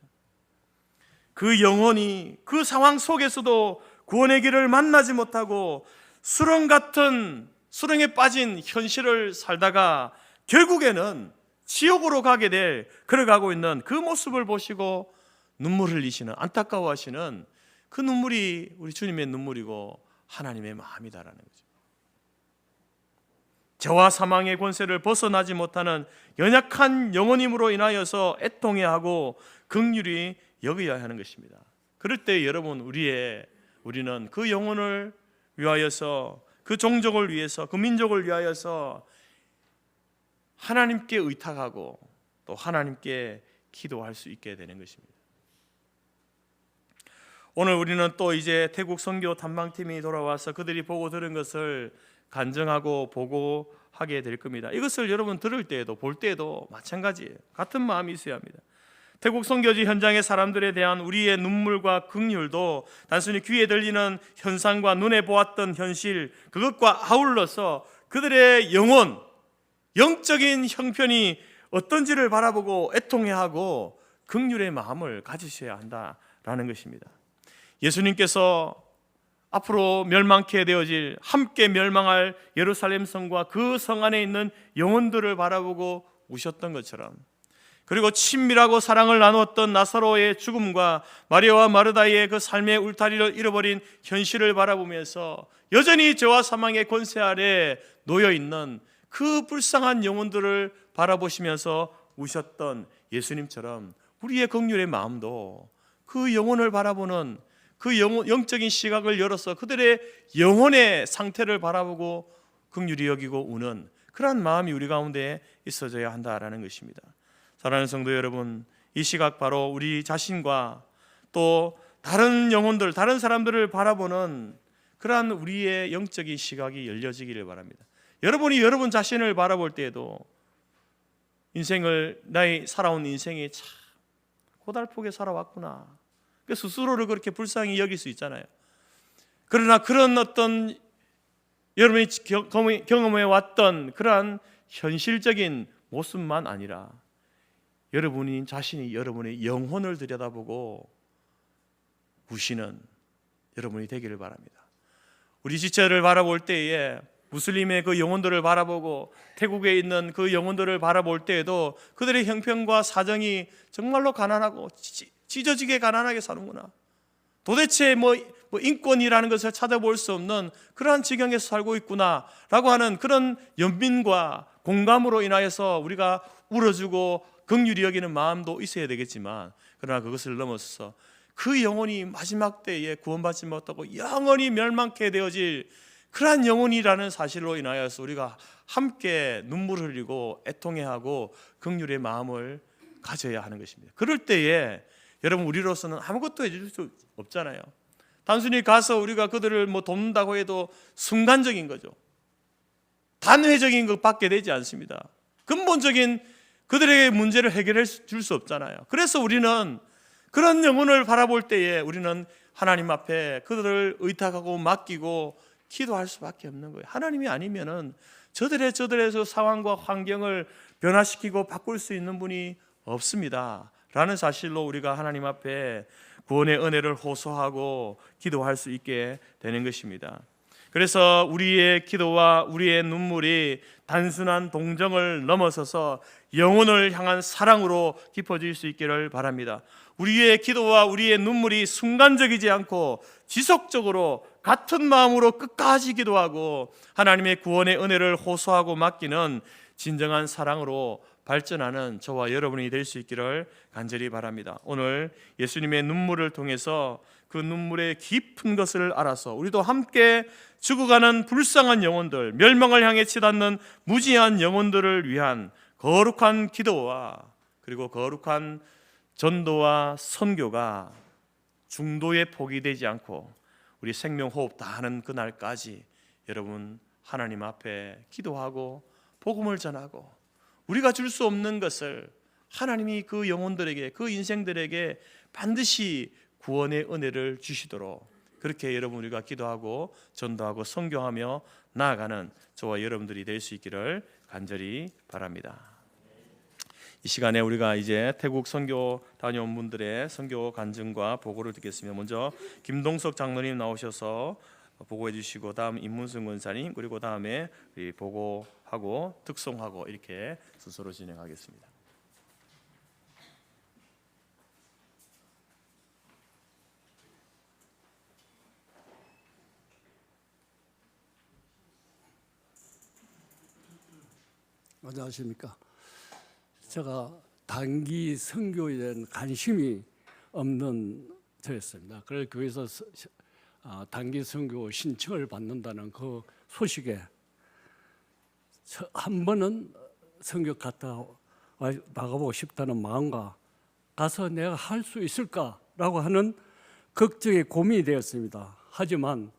그 영혼이 그 상황 속에서도 구원의 길을 만나지 못하고 수렁에 빠진 현실을 살다가 결국에는 지옥으로 걸어가고 있는 그 모습을 보시고 눈물 흘리시는, 안타까워하시는 그 눈물이 우리 주님의 눈물이고 하나님의 마음이다라는 거죠. 죄와 사망의 권세를 벗어나지 못하는 연약한 영혼임으로 인하여서 애통해하고 긍휼히 여겨야 하는 것입니다. 그럴 때 여러분, 우리는 그 영혼을 위하여서, 그 종족을 위해서, 그 민족을 위하여서 하나님께 의탁하고 또 하나님께 기도할 수 있게 되는 것입니다. 오늘 우리는 또 이제 태국 선교 탐방팀이 돌아와서 그들이 보고 들은 것을 간증하고 보고하게 될 겁니다. 이것을 여러분 들을 때에도 볼 때에도 마찬가지예요. 같은 마음이 있어야 합니다. 태국 선교지 현장의 사람들에 대한 우리의 눈물과 긍휼도 단순히 귀에 들리는 현상과 눈에 보았던 현실, 그것과 아울러서 그들의 영혼, 영적인 형편이 어떤지를 바라보고 애통해하고 긍휼의 마음을 가지셔야 한다라는 것입니다. 예수님께서 앞으로 멸망케 되어질, 함께 멸망할 예루살렘 성과 그 성 안에 있는 영혼들을 바라보고 우셨던 것처럼, 그리고 친밀하고 사랑을 나누었던 나사로의 죽음과 마리아와 마르다의 그 삶의 울타리를 잃어버린 현실을 바라보면서 여전히 죄와 사망의 권세 아래 놓여 있는 그 불쌍한 영혼들을 바라보시면서 우셨던 예수님처럼 우리의 긍휼의 마음도 그 영혼을 바라보는 그 영적인 시각을 열어서 그들의 영혼의 상태를 바라보고 긍휼히 여기고 우는 그러한 마음이 우리 가운데 있어져야 한다라는 것입니다. 사랑하는 성도 여러분, 이 시각 바로 우리 자신과 또 다른 영혼들, 다른 사람들을 바라보는 그러한 우리의 영적인 시각이 열려지기를 바랍니다. 여러분이 여러분 자신을 바라볼 때에도 나의 살아온 인생이 참 고달프게 살아왔구나, 스스로를 그렇게 불쌍히 여길 수 있잖아요. 그러나 그런 어떤 여러분이 경험해 왔던 그러한 현실적인 모습만 아니라 여러분이 자신이 여러분의 영혼을 들여다보고 우시는 여러분이 되기를 바랍니다. 우리 지체를 바라볼 때에 무슬림의 그 영혼들을 바라보고 태국에 있는 그 영혼들을 바라볼 때에도 그들의 형편과 사정이 정말로 가난하고 찢어지게 가난하게 사는구나, 도대체 뭐 인권이라는 것을 찾아볼 수 없는 그러한 지경에서 살고 있구나 라고 하는 그런 연민과 공감으로 인하여서 우리가 울어주고 긍휼히 여기는 마음도 있어야 되겠지만, 그러나 그것을 넘어서서 그 영혼이 마지막 때에 구원받지 못하고 영원히 멸망케 되어질 그러한 영혼이라는 사실로 인하여서 우리가 함께 눈물 흘리고 애통해하고 긍휼의 마음을 가져야 하는 것입니다. 그럴 때에 여러분, 우리로서는 아무것도 해줄 수 없잖아요. 단순히 가서 우리가 그들을 돕는다고 해도 순간적인 거죠. 단회적인 것밖에 되지 않습니다. 근본적인 그들에게 문제를 해결해 줄 수 없잖아요. 그래서 우리는 그런 영혼을 바라볼 때에 우리는 하나님 앞에 그들을 의탁하고 맡기고 기도할 수밖에 없는 거예요. 하나님이 아니면은 저들의 상황과 환경을 변화시키고 바꿀 수 있는 분이 없습니다 라는 사실로 우리가 하나님 앞에 구원의 은혜를 호소하고 기도할 수 있게 되는 것입니다. 그래서 우리의 기도와 우리의 눈물이 단순한 동정을 넘어서서 영혼을 향한 사랑으로 깊어질 수 있기를 바랍니다. 우리의 기도와 우리의 눈물이 순간적이지 않고 지속적으로 같은 마음으로 끝까지 기도하고 하나님의 구원의 은혜를 호소하고 맡기는 진정한 사랑으로 발전하는 저와 여러분이 될 수 있기를 간절히 바랍니다. 오늘 예수님의 눈물을 통해서 그 눈물의 깊은 것을 알아서 우리도 함께 죽어가는 불쌍한 영혼들, 멸망을 향해 치닫는 무지한 영혼들을 위한 거룩한 기도와 그리고 거룩한 전도와 선교가 중도에 포기되지 않고 우리 생명 호흡 다하는 그날까지 여러분 하나님 앞에 기도하고 복음을 전하고 우리가 줄 수 없는 것을 하나님이 그 영혼들에게 그 인생들에게 반드시 구원의 은혜를 주시도록 그렇게 여러분 우리가 기도하고 전도하고 선교하며 나아가는 저와 여러분들이 될 수 있기를 간절히 바랍니다. 이 시간에 우리가 이제 태국 선교 다녀온 분들의 선교 간증과 보고를 듣겠습니다. 먼저 김동석 장로님 나오셔서 보고해 주시고 다음 임문승 권사님 그리고 다음에 보고하고 특송하고 이렇게 순서로 진행하겠습니다. 안녕하십니까. 제가 단기 선교에 대한 관심이 없는 저였습니다. 그래서 교회에서 단기 선교 신청을 받는다는 그 소식에 한 번은 선교 갔다 나가보고 싶다는 마음과 가서 내가 할 수 있을까라고 하는 걱정에 고민이 되었습니다. 하지만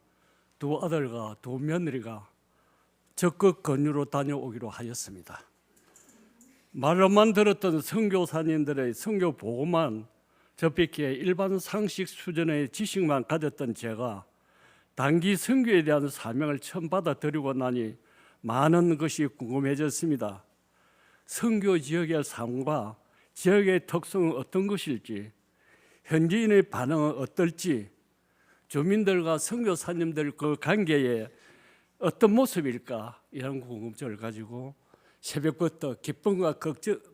두 아들과 두 며느리가 적극 권유로 다녀오기로 하였습니다. 말로만 들었던 선교사님들의 선교 보고만 접했기에 일반 상식 수준의 지식만 가졌던 제가 단기 선교에 대한 사명을 처음 받아들이고 나니 많은 것이 궁금해졌습니다. 선교 지역의 삶과 지역의 특성은 어떤 것일지, 현지인의 반응은 어떨지, 주민들과 선교사님들 그 관계에 어떤 모습일까 이런 궁금증을 가지고 새벽부터 기쁨과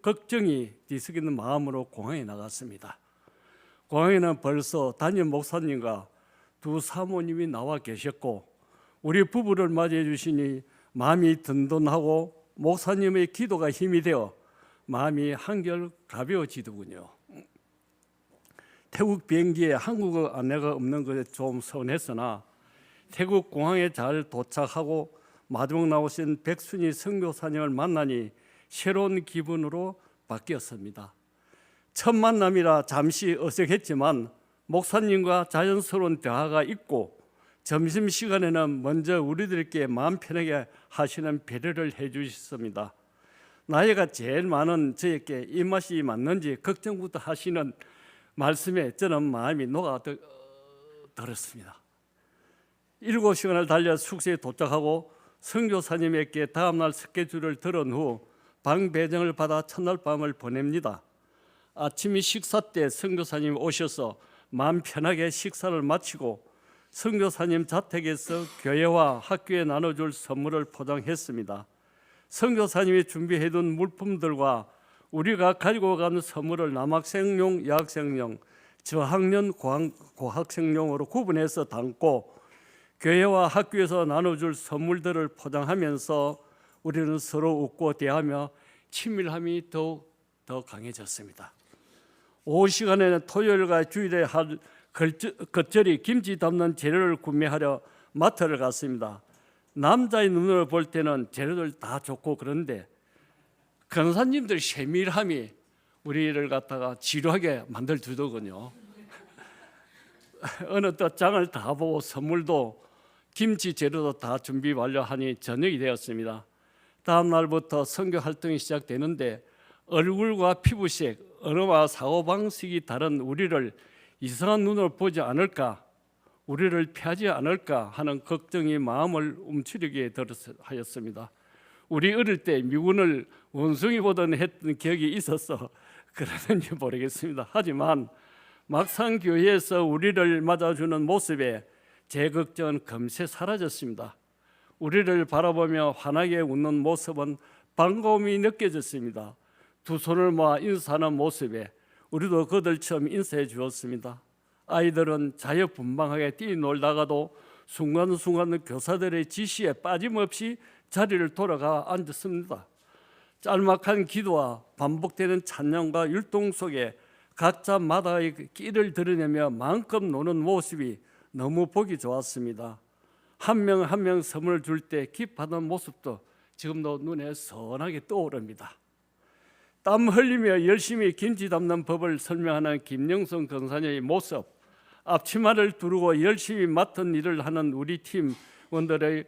걱정이 뒤섞이는 마음으로 공항에 나갔습니다. 공항에는 벌써 담임 목사님과 두 사모님이 나와 계셨고 우리 부부를 맞이해 주시니 마음이 든든하고 목사님의 기도가 힘이 되어 마음이 한결 가벼워지더군요. 태국 비행기에 한국어 안내가 없는 것에 좀 서운했으나 태국 공항에 잘 도착하고 마지막 나오신 백순희 선교사님을 만나니 새로운 기분으로 바뀌었습니다. 첫 만남이라 잠시 어색했지만 목사님과 자연스러운 대화가 있고 점심시간에는 먼저 우리들께 마음 편하게 하시는 배려를 해주셨습니다. 나이가 제일 많은 저에게 입맛이 맞는지 걱정부터 하시는 말씀에 저는 마음이 녹아들었습니다. 7시간을 달려 숙소에 도착하고 선교사님에게 다음날 스케줄을 들은 후 방 배정을 받아 첫날 밤을 보냅니다. 아침 식사 때 선교사님이 오셔서 마음 편하게 식사를 마치고 선교사님 자택에서 교회와 학교에 나눠줄 선물을 포장했습니다. 선교사님이 준비해둔 물품들과 우리가 가지고 가는 선물을 남학생용, 여학생용, 저학년, 고학생용으로 구분해서 담고 교회와 학교에서 나눠줄 선물들을 포장하면서 우리는 서로 웃고 대하며 친밀함이 더욱 더 강해졌습니다. 오후 시간에는 토요일과 주일에 할 겉절이 김치 담는 재료를 구매하려 마트를 갔습니다. 남자의 눈으로 볼 때는 재료들 다 좋고 그런데 권사님들 세밀함이 우리를 갖다가 지루하게 만들어주더군요. 어느 또 장을 다 보고 선물도 김치 재료도 다 준비 완료하니 저녁이 되었습니다. 다음 날부터 선교 활동이 시작되는데 얼굴과 피부색, 언어와 사고방식이 다른 우리를 이상한 눈으로 보지 않을까, 우리를 피하지 않을까 하는 걱정이 마음을 움츠리게 하였습니다. 우리 어릴 때 미군을 원숭이 보던 했던 기억이 있어서 그러는지 모르겠습니다. 하지만 막상 교회에서 우리를 맞아주는 모습에 제 걱정은 금세 사라졌습니다. 우리를 바라보며 환하게 웃는 모습은 반가움이 느껴졌습니다. 두 손을 모아 인사하는 모습에 우리도 그들처럼 인사해 주었습니다. 아이들은 자유분방하게 뛰놀다가도 순간순간 교사들의 지시에 빠짐없이 자리를 돌아가 앉았습니다. 짤막한 기도와 반복되는 찬양과 율동 속에 각자마다의 끼를 드러내며 마음껏 노는 모습이 너무 보기 좋았습니다. 한 명 한 명 선물을 줄 때 기뻐하는 모습도 지금도 눈에 선하게 떠오릅니다. 땀 흘리며 열심히 김치 담는 법을 설명하는 김영선 권사님의 모습, 앞치마를 두르고 열심히 맡은 일을 하는 우리 팀원들의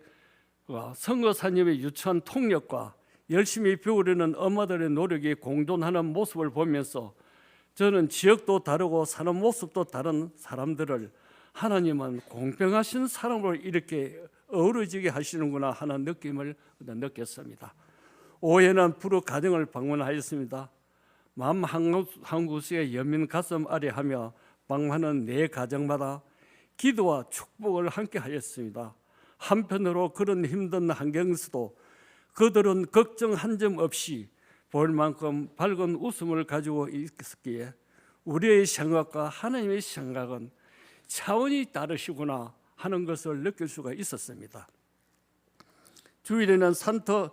선교사님의 유치한 통역과 열심히 배우려는 엄마들의 노력이 공존하는 모습을 보면서 저는 지역도 다르고 사는 모습도 다른 사람들을 하나님은 공평하신 사랑으로 이렇게 어우러지게 하시는구나 하는 느낌을 느꼈습니다. 올해는 부르 가정을 방문하였습니다. 마음 한 구석에 연민 가슴 아래 하며 방문하는 네 가정마다 기도와 축복을 함께 하였습니다. 한편으로 그런 힘든 환경에서도 그들은 걱정 한 점 없이 볼 만큼 밝은 웃음을 가지고 있었기에 우리의 생각과 하나님의 생각은 차원이 다르시구나 하는 것을 느낄 수가 있었습니다. 주일에는 산터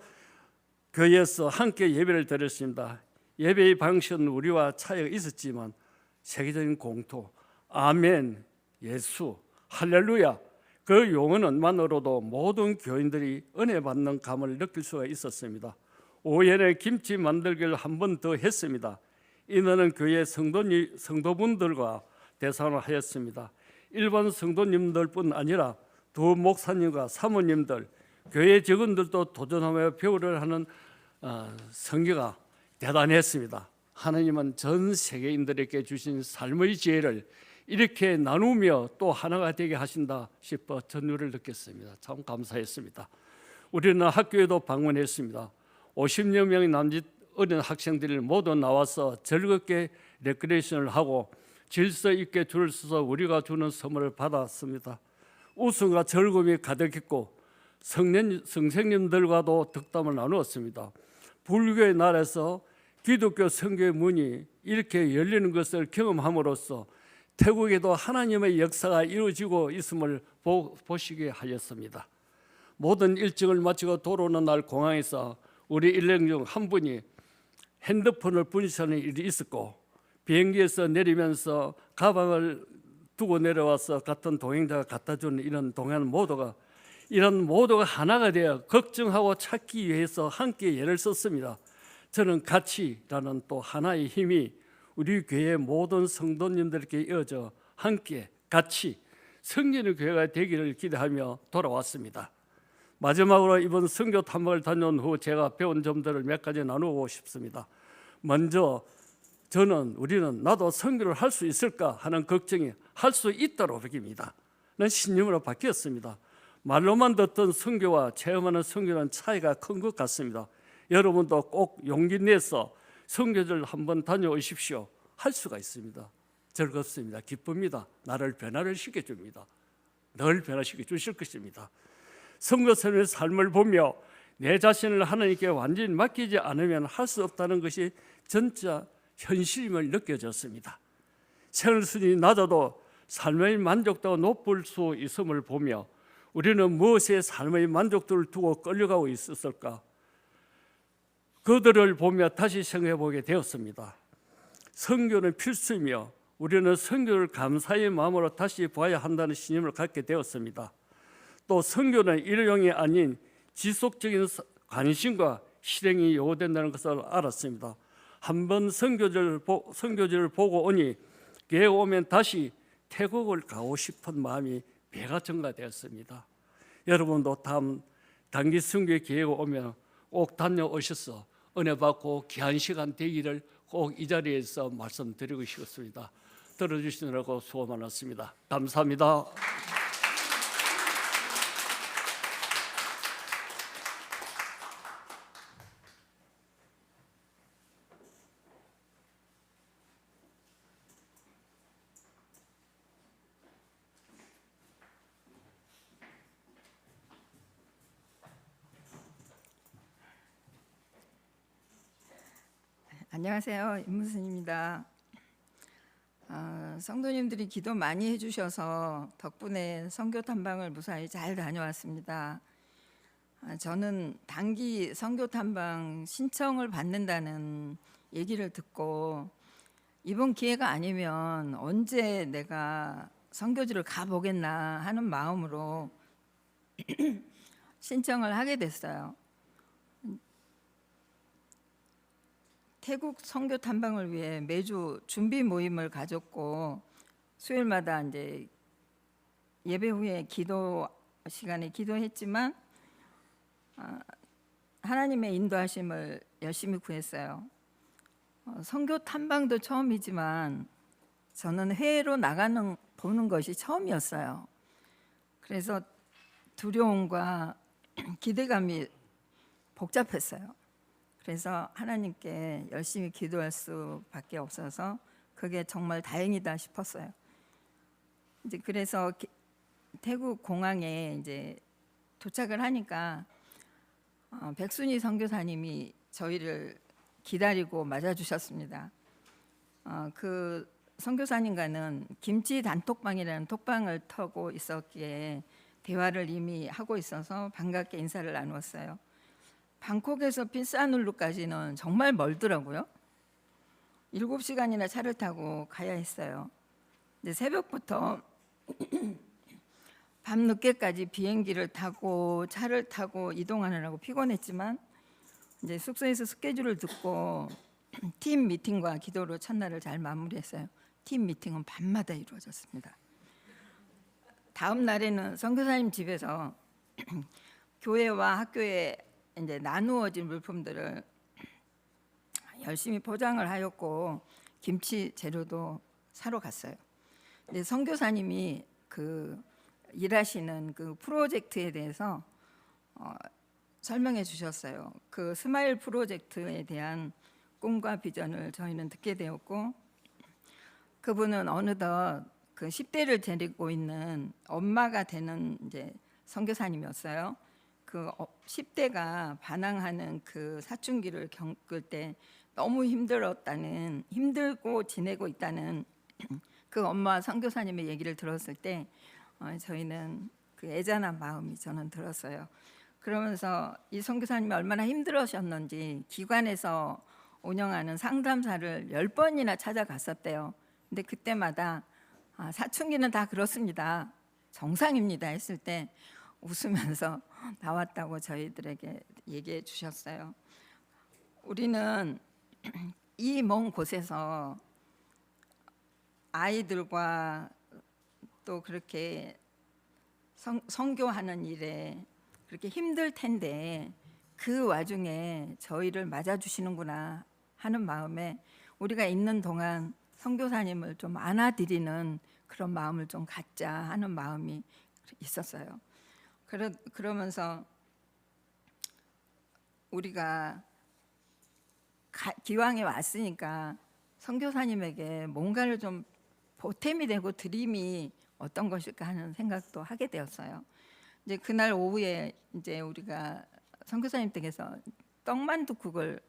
교회에서 함께 예배를 드렸습니다. 예배의 방식은 우리와 차이가 있었지만 세계적인 공통, 아멘, 예수, 할렐루야, 그 용언만으로도 모든 교인들이 은혜 받는 감을 느낄 수가 있었습니다. 오후에는 김치 만들기를 한 번 더 했습니다. 이너는 교회 성도분들과 대상을 하였습니다. 일반 성도님들뿐 아니라 두 목사님과 사모님들, 교회 직원들도 도전하며 배우려 하는 성교가 대단했습니다. 하나님은 전 세계인들에게 주신 삶의 지혜를 이렇게 나누며 또 하나가 되게 하신다 싶어 전율을 느꼈습니다. 참 감사했습니다. 우리는 학교에도 방문했습니다. 50여 명의 남짓 어린 학생들이 모두 나와서 즐겁게 레크레이션을 하고 질서 있게 줄을 서서 우리가 주는 선물을 받았습니다. 웃음과 즐거움이 가득했고 선생님들과도 덕담을 나누었습니다. 불교의 날에서 기독교 선교의 문이 이렇게 열리는 것을 경험함으로써 태국에도 하나님의 역사가 이루어지고 있음을 보시게 하였습니다. 모든 일정을 마치고 돌아오는 날 공항에서 우리 일행 중 한 분이 핸드폰을 분실하는 일이 있었고 비행기에서 내리면서 가방을 두고 내려와서 같은 동행자가 갖다 주는 이런 동행 모두가 하나가 되어 걱정하고 찾기 위해서 함께 애를 썼습니다. 저는 가치라는 또 하나의 힘이 우리 교회 모든 성도님들께 이어져 함께 같이 성전의 교회가 되기를 기대하며 돌아왔습니다. 마지막으로 이번 선교 탐방을 다녀온 후 제가 배운 점들을 몇 가지 나누고 싶습니다. 먼저 우리는 나도 선교를 할 수 있을까 하는 걱정이 할 수 있도록 여깁니다. 는 신념으로 바뀌었습니다. 말로만 듣던 선교와 체험하는 선교는 차이가 큰 것 같습니다. 여러분도 꼭 용기 내서 선교를 한번 다녀오십시오. 할 수가 있습니다. 즐겁습니다. 기쁩니다. 나를 변화를 시켜줍니다. 늘 변화시켜 주실 것입니다. 선교사님의 삶을 보며 내 자신을 하나님께 완전히 맡기지 않으면 할 수 없다는 것이 진짜 현실임을 느껴졌습니다. 생활 수준이 낮아도 삶의 만족도가 높을 수 있음을 보며 우리는 무엇에 삶의 만족도를 두고 끌려가고 있었을까? 그들을 보며 다시 생각해 보게 되었습니다. 선교는 필수이며 우리는 선교를 감사의 마음으로 다시 봐야 한다는 신념을 갖게 되었습니다. 또 선교는 일용이 아닌 지속적인 관심과 실행이 요구된다는 것을 알았습니다. 한번 선교지를 보고 오니 교회에 오면 다시 태국을 가고 싶은 마음이 배가 증가되었습니다. 여러분도 다음 단기 선교의 기회가 오면 꼭 다녀오셔서 은혜 받고 귀한 시간 되기를 꼭 이 자리에서 말씀드리고 싶습니다. 들어주시느라고 수고 많았습니다. 감사합니다. 안녕하세요. 임무순입니다. 성도님들이 기도 많이 해주셔서 덕분에 선교 탐방을 무사히 잘 다녀왔습니다. 저는 단기 선교 탐방 신청을 받는다는 얘기를 듣고 이번 기회가 아니면 언제 내가 선교지를 가보겠나 하는 마음으로 신청을 하게 됐어요. 태국 선교 탐방을 위해 매주 준비 모임을 가졌고 수요일마다 이제 예배 후에 기도 시간에 기도했지만 하나님의 인도하심을 열심히 구했어요. 선교 탐방도 처음이지만 저는 해외로 보는 것이 처음이었어요. 그래서 두려움과 기대감이 복잡했어요. 그래서 하나님께 열심히 기도할 수밖에 없어서 그게 정말 다행이다 싶었어요. 이제 그래서 태국 공항에 이제 도착을 하니까 백순희 선교사님이 저희를 기다리고 맞아주셨습니다. 그 선교사님과는 김치 단톡방이라는 톡방을 터고 있었기에 대화를 이미 하고 있어서 반갑게 인사를 나누었어요. 방콕에서 핀사눌루까지는 정말 멀더라고요. 7시간이나 차를 타고 가야 했어요. 이제 새벽부터 밤늦게까지 비행기를 타고 차를 타고 이동하느라고 피곤했지만 이제 숙소에서 스케줄을 듣고 팀 미팅과 기도로 첫날을 잘 마무리했어요. 팀 미팅은 밤마다 이루어졌습니다. 다음 날에는 선교사님 집에서 교회와 학교에 이제 나누어진 물품들을 열심히 포장을 하였고 김치 재료도 사러 갔어요. 근데 선교사님이 그 일하시는 그 프로젝트에 대해서 설명해 주셨어요. 그 스마일 프로젝트에 대한 꿈과 비전을 저희는 듣게 되었고 그분은 어느덧 그 10대를 데리고 있는 엄마가 되는 이제 선교사님이었어요. 그 10대가 반항하는 그 사춘기를 겪을 때 너무 힘들고 지내고 있다는 그 엄마 선교사님의 얘기를 들었을 때 저희는 그 애잔한 마음이 저는 들었어요. 그러면서 이 선교사님이 얼마나 힘들으셨는지 기관에서 운영하는 상담사를 10번이나 찾아갔었대요. 근데 그때마다 사춘기는 다 그렇습니다. 정상입니다 했을 때 웃으면서 나왔다고 저희들에게 얘기해 주셨어요. 우리는 이 먼 곳에서 아이들과 또 그렇게 선교하는 일에 그렇게 힘들 텐데 그 와중에 저희를 맞아주시는구나 하는 마음에 우리가 있는 동안 선교사님을 좀 안아드리는 그런 마음을 좀 갖자 하는 마음이 있었어요. 그러면서 우리가 기왕에 왔으니까 선교사님에게 뭔가를 좀 보탬이 되고 드림이 어떤 것일까 하는 생각도 하게 되었어요. 이제 그날 오후에 이제 우리가 선교사님 댁에서 떡만둣국을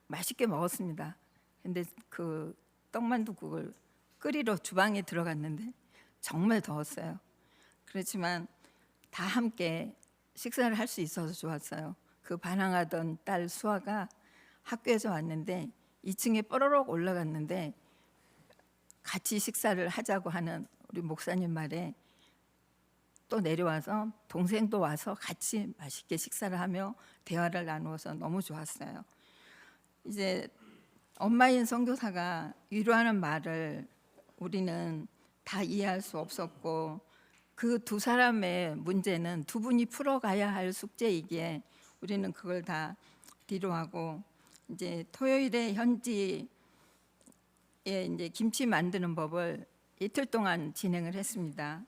맛있게 먹었습니다. 근데 그 떡만둣국을 끓이러 주방에 들어갔는데 정말 더웠어요. 그렇지만 다 함께 식사를 할 수 있어서 좋았어요. 그 반항하던 딸 수아가 학교에서 왔는데 2층에 뽀로록 올라갔는데 같이 식사를 하자고 하는 우리 목사님 말에 또 내려와서 동생도 와서 같이 맛있게 식사를 하며 대화를 나누어서 너무 좋았어요. 이제 엄마인 선교사가 위로하는 말을 우리는 다 이해할 수 없었고 그 두 사람의 문제는 두 분이 풀어가야 할 숙제이기에 우리는 그걸 다 뒤로 하고 이제 토요일에 현지에 이제 김치 만드는 법을 이틀 동안 진행을 했습니다.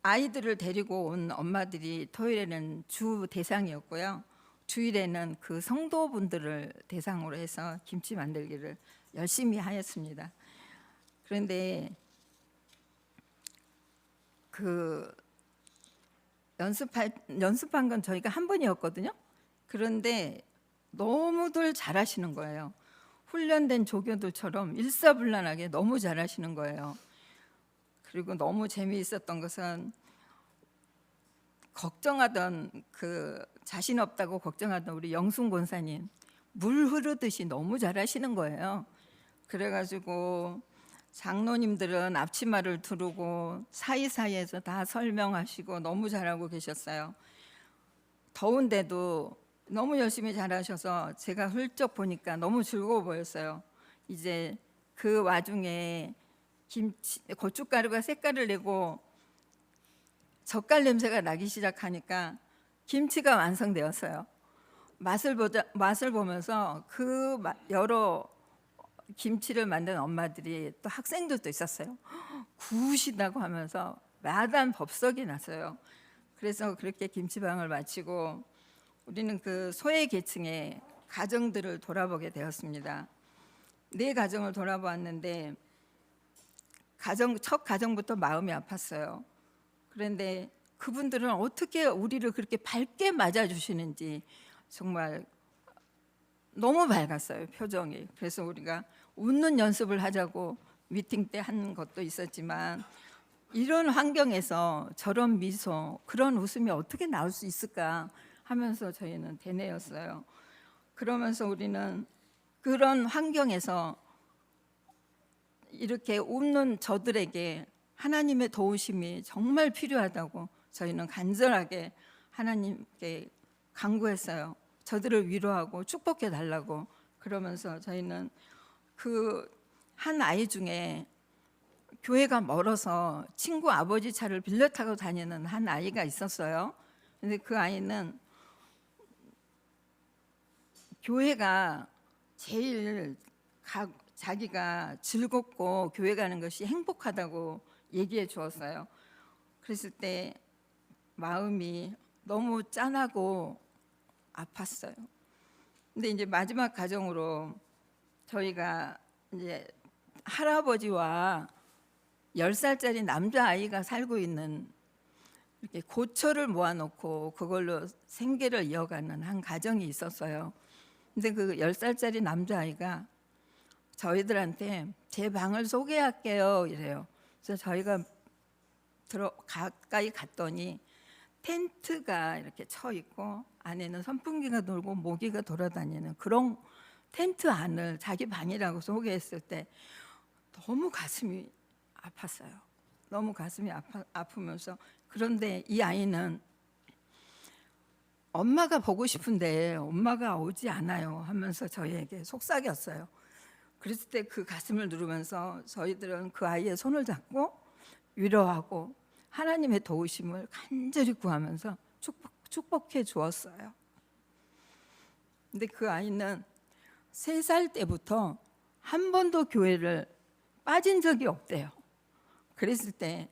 아이들을 데리고 온 엄마들이 토요일에는 주 대상이었고요. 주일에는 그 성도분들을 대상으로 해서 김치 만들기를 열심히 하였습니다. 그런데 그 연습한 건 저희가 한 번이었거든요. 그런데 너무들 잘하시는 거예요. 훈련된 조교들처럼 일사불란하게 너무 잘하시는 거예요. 그리고 너무 재미있었던 것은 걱정하던 그 자신 없다고 걱정하던 우리 영순 권사님 물 흐르듯이 너무 잘하시는 거예요. 그래가지고 장로님들은 앞치마를 두르고 사이사이에서 다 설명하시고 너무 잘하고 계셨어요. 더운데도 너무 열심히 잘하셔서 제가 훌쩍 보니까 너무 즐거워 보였어요. 이제 그 와중에 김치, 고춧가루가 색깔을 내고 젓갈 냄새가 나기 시작하니까 김치가 완성되었어요. 맛을 보면서 그 여러 김치를 만든 엄마들이 또 학생들도 있었어요. 구우시다고 하면서 마단 법석이 났어요. 그래서 그렇게 김치방을 마치고 우리는 그 소외 계층의 가정들을 돌아보게 되었습니다. 네 가정을 돌아보았는데 첫 가정부터 마음이 아팠어요. 그런데 그분들은 어떻게 우리를 그렇게 밝게 맞아주시는지 정말 너무 밝았어요, 표정이. 그래서 우리가 웃는 연습을 하자고 미팅 때 한 것도 있었지만 이런 환경에서 저런 미소, 그런 웃음이 어떻게 나올 수 있을까 하면서 저희는 되뇌었어요. 그러면서 우리는 그런 환경에서 이렇게 웃는 저들에게 하나님의 도우심이 정말 필요하다고 저희는 간절하게 하나님께 간구했어요. 저들을 위로하고 축복해 달라고. 그러면서 저희는 그 한 아이 중에 교회가 멀어서 친구 아버지 차를 빌려 타고 다니는 한 아이가 있었어요. 근데 그 아이는 교회가 제일 자기가 즐겁고 교회 가는 것이 행복하다고 얘기해 주었어요. 그랬을 때 마음이 너무 짠하고 아팠어요. 근데 이제 마지막 가정으로 저희가 이제 할아버지와 10살짜리 남자아이가 살고 있는 이렇게 고철을 모아놓고 그걸로 생계를 이어가는 한 가정이 있었어요. 근데 그 10살짜리 남자아이가 저희들한테 제 방을 소개할게요 이래요. 그래서 저희가 가까이 갔더니 텐트가 이렇게 쳐 있고 안에는 선풍기가 돌고 모기가 돌아다니는 그런 텐트 안을 자기 방이라고 소개했을 때 너무 가슴이 아팠어요. 너무 가슴이 아프면서 그런데 이 아이는 엄마가 보고 싶은데 엄마가 오지 않아요 하면서 저희에게 속삭였어요. 그랬을 때 그 가슴을 누르면서 저희들은 그 아이의 손을 잡고 위로하고 하나님의 도우심을 간절히 구하면서 축복해 주었어요. 근데 그 아이는 3살 때부터 한 번도 교회를 빠진 적이 없대요. 그랬을 때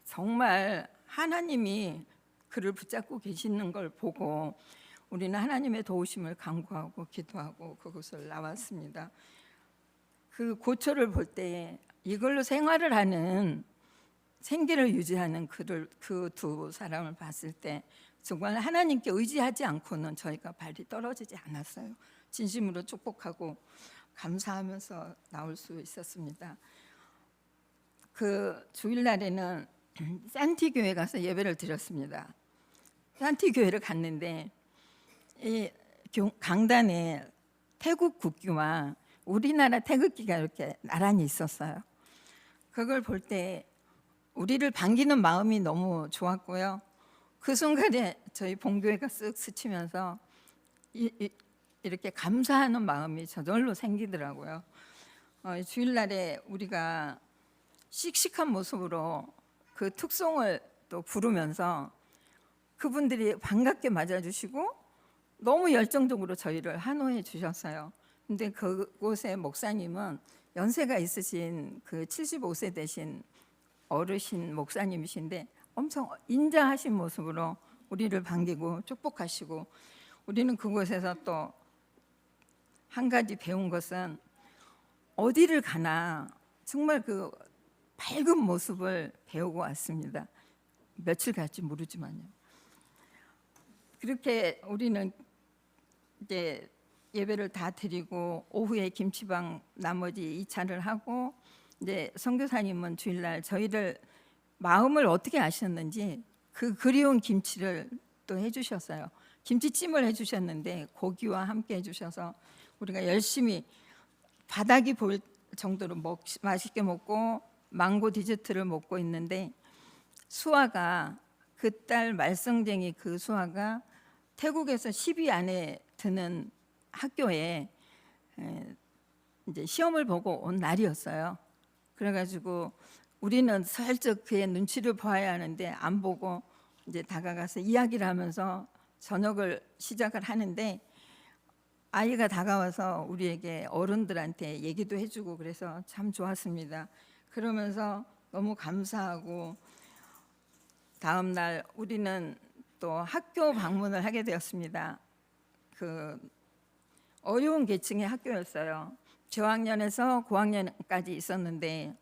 정말 하나님이 그를 붙잡고 계시는 걸 보고 우리는 하나님의 도우심을 간구하고 기도하고 그곳을 나왔습니다. 그 고초를 볼 때 이걸로 생활을 하는 생계를 유지하는 그 두 사람을 봤을 때 정말 하나님께 의지하지 않고는 저희가 발이 떨어지지 않았어요. 진심으로 축복하고 감사하면서 나올 수 있었습니다. 그 주일날에는 산티 교회 가서 예배를 드렸습니다. 산티 교회를 갔는데 이 강단에 태국 국기와 우리나라 태극기가 이렇게 나란히 있었어요. 그걸 볼 때 우리를 반기는 마음이 너무 좋았고요. 그 순간에 저희 본교회가 쓱 스치면서 이렇게 감사하는 마음이 저절로 생기더라고요. 주일날에 우리가 씩씩한 모습으로 그 특송을 또 부르면서 그분들이 반갑게 맞아주시고 너무 열정적으로 저희를 환호해 주셨어요. 근데 그곳의 목사님은 연세가 있으신 그 75세 되신 어르신 목사님이신데 엄청 인자하신 모습으로 우리를 반기고 축복하시고, 우리는 그곳에서 또 한 가지 배운 것은 어디를 가나 정말 그 밝은 모습을 배우고 왔습니다. 며칠 갈지 모르지만요. 그렇게 우리는 이제 예배를 다 드리고 오후에 김치방 나머지 2차를 하고, 이제 선교사님은 주일날 저희를 마음을 어떻게 아셨는지 그 그리운 김치를 또 해주셨어요. 김치찜을 해주셨는데 고기와 함께 해주셔서 우리가 열심히 바닥이 보일 정도로 맛있게 먹고 망고 디저트를 먹고 있는데, 수아가 그 딸 말썽쟁이 그 수아가 태국에서 10위 안에 드는 학교에 이제 시험을 보고 온 날이었어요. 그래가지고 우리는 슬쩍 그의 눈치를 봐야 하는데 안 보고 이제 다가가서 이야기를 하면서 저녁을 시작을 하는데, 아이가 다가와서 우리에게 어른들한테 얘기도 해주고 그래서 참 좋았습니다. 그러면서 너무 감사하고, 다음 날 우리는 또 학교 방문을 하게 되었습니다. 그 어려운 계층의 학교였어요. 저학년에서 고학년까지 있었는데,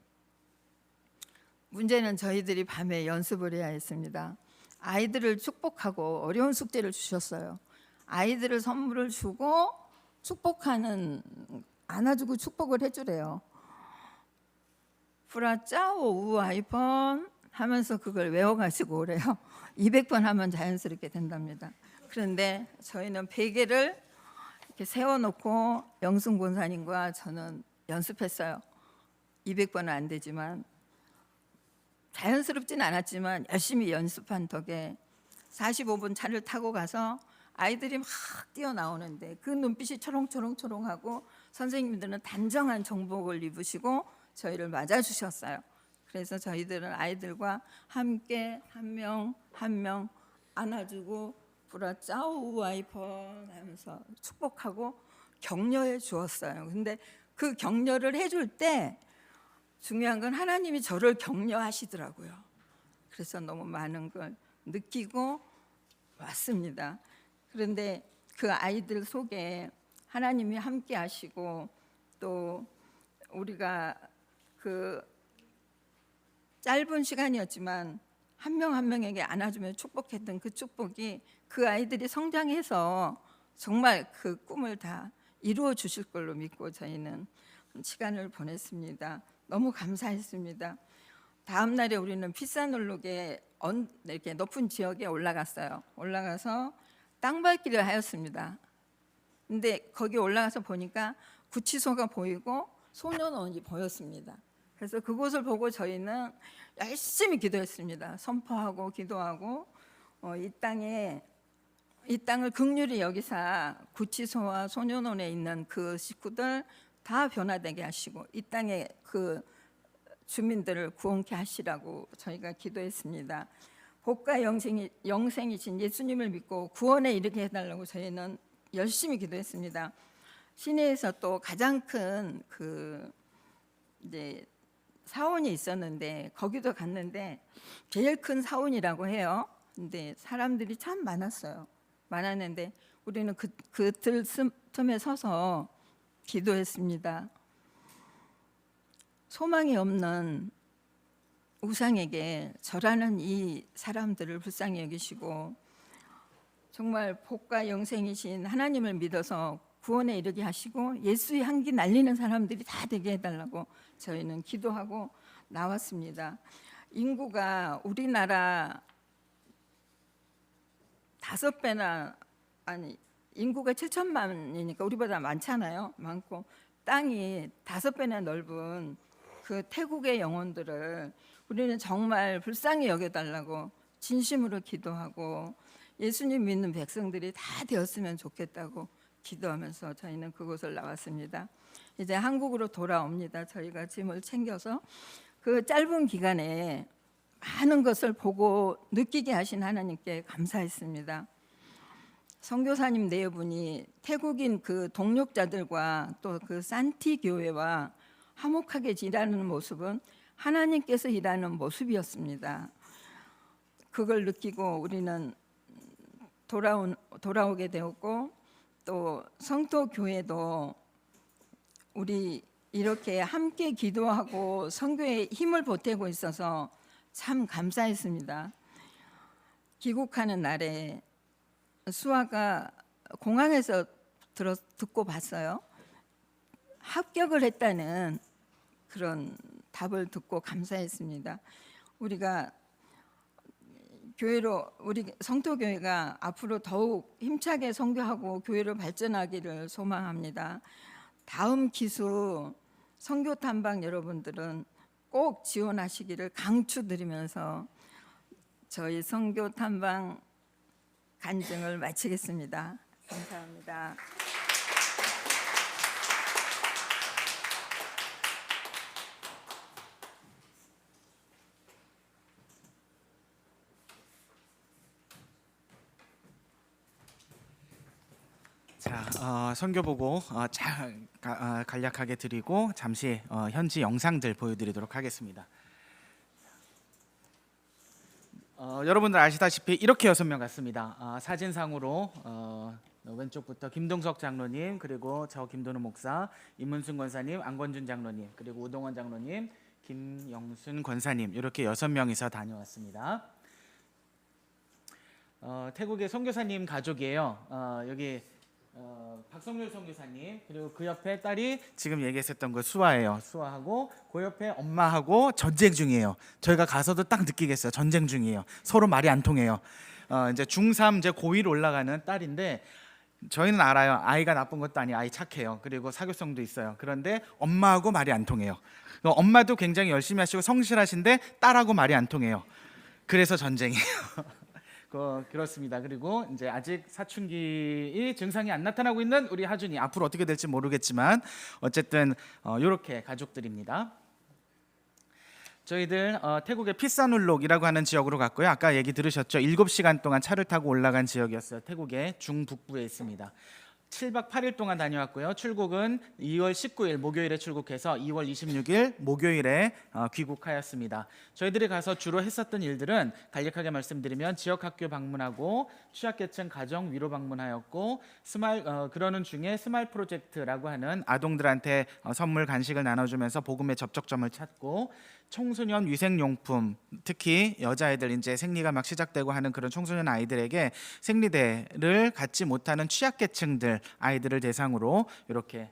문제는 저희들이 밤에 연습을 해야 했습니다. 아이들을 축복하고 어려운 숙제를 주셨어요. 아이들을 선물을 주고 축복하는, 안아주고 축복을 해주래요. 프라짜오 우아이펀 하면서 그걸 외워가지고 오래요. 200번 하면 자연스럽게 된답니다. 그런데 저희는 베개를 이렇게 세워놓고 영순 권사님과 저는 연습했어요. 200번은 안 되지만, 자연스럽진 않았지만 열심히 연습한 덕에 45분 차를 타고 가서 아이들이 막 뛰어나오는데 그 눈빛이 초롱초롱초롱하고 선생님들은 단정한 정복을 입으시고 저희를 맞아주셨어요. 그래서 저희들은 아이들과 함께 한 명 한 명 안아주고 브라짜오 와이퍼 하면서 축복하고 격려해 주었어요. 근데 그 격려를 해줄 때 중요한 건 하나님이 저를 격려하시더라고요. 그래서 너무 많은 걸 느끼고 왔습니다. 그런데 그 아이들 속에 하나님이 함께 하시고, 또 우리가 그 짧은 시간이었지만 한 명 한 명에게 안아주며 축복했던 그 축복이 그 아이들이 성장해서 정말 그 꿈을 다 이루어 주실 걸로 믿고 저희는 시간을 보냈습니다. 너무 감사했습니다. 다음 날에 우리는 피사놀록에 이렇게 높은 지역에 올라갔어요. 올라가서 땅밟기를 하였습니다. 근데 거기 올라가서 보니까 구치소가 보이고 소년원이 보였습니다. 그래서 그곳을 보고 저희는 열심히 기도했습니다. 선포하고 기도하고, 이 땅을 긍휼히 여기사 구치소와 소년원에 있는 그 식구들 다 변화되게 하시고 이 땅의 그 주민들을 구원케 하시라고 저희가 기도했습니다. 복과 영생이신 예수님을 믿고 구원에 이르게 해달라고 저희는 열심히 기도했습니다. 시내에서 또 가장 큰 그 이제 사원이 있었는데 거기도 갔는데 제일 큰 사원이라고 해요. 근데 사람들이 참 많았어요. 많았는데 우리는 그 틈에 서서 기도했습니다. 소망이 없는 우상에게 절하는 이 사람들을 불쌍히 여기시고, 정말 복과 영생이신 하나님을 믿어서 구원에 이르게 하시고 예수의 향기 날리는 사람들이 다 되게 해달라고 저희는 기도하고 나왔습니다. 인구가 우리나라 5배나, 아니 인구가 7천만이니까 우리보다 많잖아요. 많고 땅이 5배나 넓은 그 태국의 영혼들을 우리는 정말 불쌍히 여겨달라고 진심으로 기도하고, 예수님 믿는 백성들이 다 되었으면 좋겠다고 기도하면서 저희는 그곳을 나왔습니다. 이제 한국으로 돌아옵니다. 저희가 짐을 챙겨서 그 짧은 기간에 많은 것을 보고 느끼게 하신 하나님께 감사했습니다. 선교사님 네 분이 태국인 그 동력자들과 또 그 산티 교회와 화목하게 일하는 모습은 하나님께서 일하는 모습이었습니다. 그걸 느끼고 우리는 돌아오게 되었고, 또 성도 교회도 우리 이렇게 함께 기도하고 선교에 힘을 보태고 있어서 참 감사했습니다. 귀국하는 날에 수아가 공항에서 듣고 봤어요. 합격을 했다는 그런 답을 듣고 감사했습니다. 우리가 우리 성도교회가 앞으로 더욱 힘차게 선교하고 교회를 발전하기를 소망합니다. 다음 기수 선교 탐방 여러분들은 꼭 지원하시기를 강추드리면서 저희 선교 탐방 간증을 마치겠습니다. 감사합니다. 자, 선교 보고 간략하게 드리고 잠시 현지 영상들 보여드리도록 하겠습니다. 여러분들 아시다시피 이렇게 6명 갔습니다. 사진상으로 왼쪽부터 김동석 장로님, 그리고 저 김도는 목사, 임문순 권사님, 안건준 장로님, 그리고 우동원 장로님, 김영순 권사님, 이렇게 6명이서 다녀왔습니다. 태국의 선교사님 가족이에요. 여기 박성률 선교사님, 그리고 그 옆에 딸이 지금 얘기했었던 그 수아예요. 수아하고 그 옆에 엄마하고 전쟁 중이에요. 저희가 가서도 딱 느끼겠어요. 전쟁 중이에요. 서로 말이 안 통해요. 이제 중3 이제 고1 올라가는 딸인데, 저희는 알아요. 아이가 나쁜 것도 아니에요. 아이 착해요. 그리고 사교성도 있어요. 그런데 엄마하고 말이 안 통해요. 엄마도 굉장히 열심히 하시고 성실하신데 딸하고 말이 안 통해요. 그래서 전쟁이에요. 그렇습니다. 그리고 이제 아직 사춘기 증상이 안 나타나고 있는 우리 하준이, 앞으로 어떻게 될지 모르겠지만 어쨌든 이렇게 가족들입니다. 저희들 태국의 피사눌록이라고 하는 지역으로 갔고요. 아까 얘기 들으셨죠? 7시간 동안 차를 타고 올라간 지역이었어요. 태국의 중북부에 있습니다. 7박 8일 동안 다녀왔고요. 출국은 2월 19일 목요일에 출국해서 2월 26일 목요일에 귀국하였습니다. 저희들이 가서 주로 했었던 일들은 간략하게 말씀드리면 지역학교 방문하고 취약계층 가정 위로 방문하였고, 그러는 중에 스마일 프로젝트라고 하는 아동들한테 선물 간식을 나눠주면서 복음의 접촉점을 찾고, 청소년 위생용품, 특히 여자아이들 이제 생리가 막 시작되고 하는 그런 청소년 아이들에게 생리대를 갖지 못하는 취약계층들 아이들을 대상으로 이렇게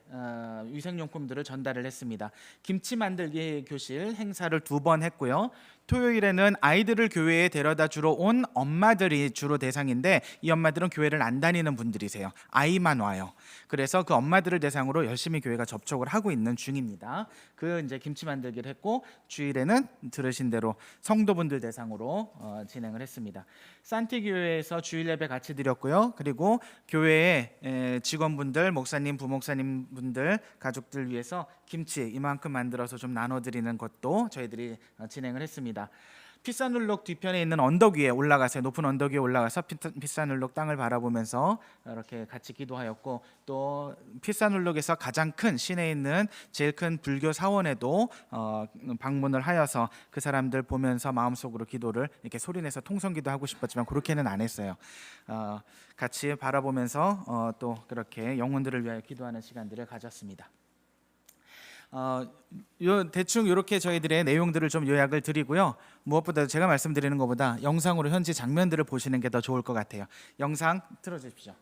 위생용품들을 전달을 했습니다. 김치 만들기 교실 행사를 2번 했고요. 토요일에는 아이들을 교회에 데려다 주러 온 엄마들이 주로 대상인데, 이 엄마들은 교회를 안 다니는 분들이세요. 아이만 와요. 그래서 그 엄마들을 대상으로 열심히 교회가 접촉을 하고 있는 중입니다. 그 이제 김치 만들기를 했고, 주일에는 들으신 대로 성도분들 대상으로 진행을 했습니다. 산티 교회에서 주일 예배 같이 드렸고요. 그리고 교회의 직원분들, 목사님, 부목사님 분들, 가족들 위해서 김치 이만큼 만들어서 좀 나눠드리는 것도 저희들이 진행을 했습니다. 피사눌록 뒤편에 있는 언덕 위에 올라가서, 높은 언덕 위에 올라가서 피사눌록 땅을 바라보면서 이렇게 같이 기도하였고, 또 피사눌록에서 가장 큰 시내에 있는 제일 큰 불교 사원에도 방문을 하여서 그 사람들 보면서 마음속으로 기도를 이렇게 소리내서 통성기도 하고 싶었지만 그렇게는 안 했어요. 같이 바라보면서 또 그렇게 영혼들을 위하여 기도하는 시간들을 가졌습니다. 대충 이렇게 저희들의 내용들을 좀 요약을 드리고요. 무엇보다 제가 말씀드리는 것보다 영상으로 현지 장면들을 보시는 게 더 좋을 것 같아요. 영상 틀어주십시오.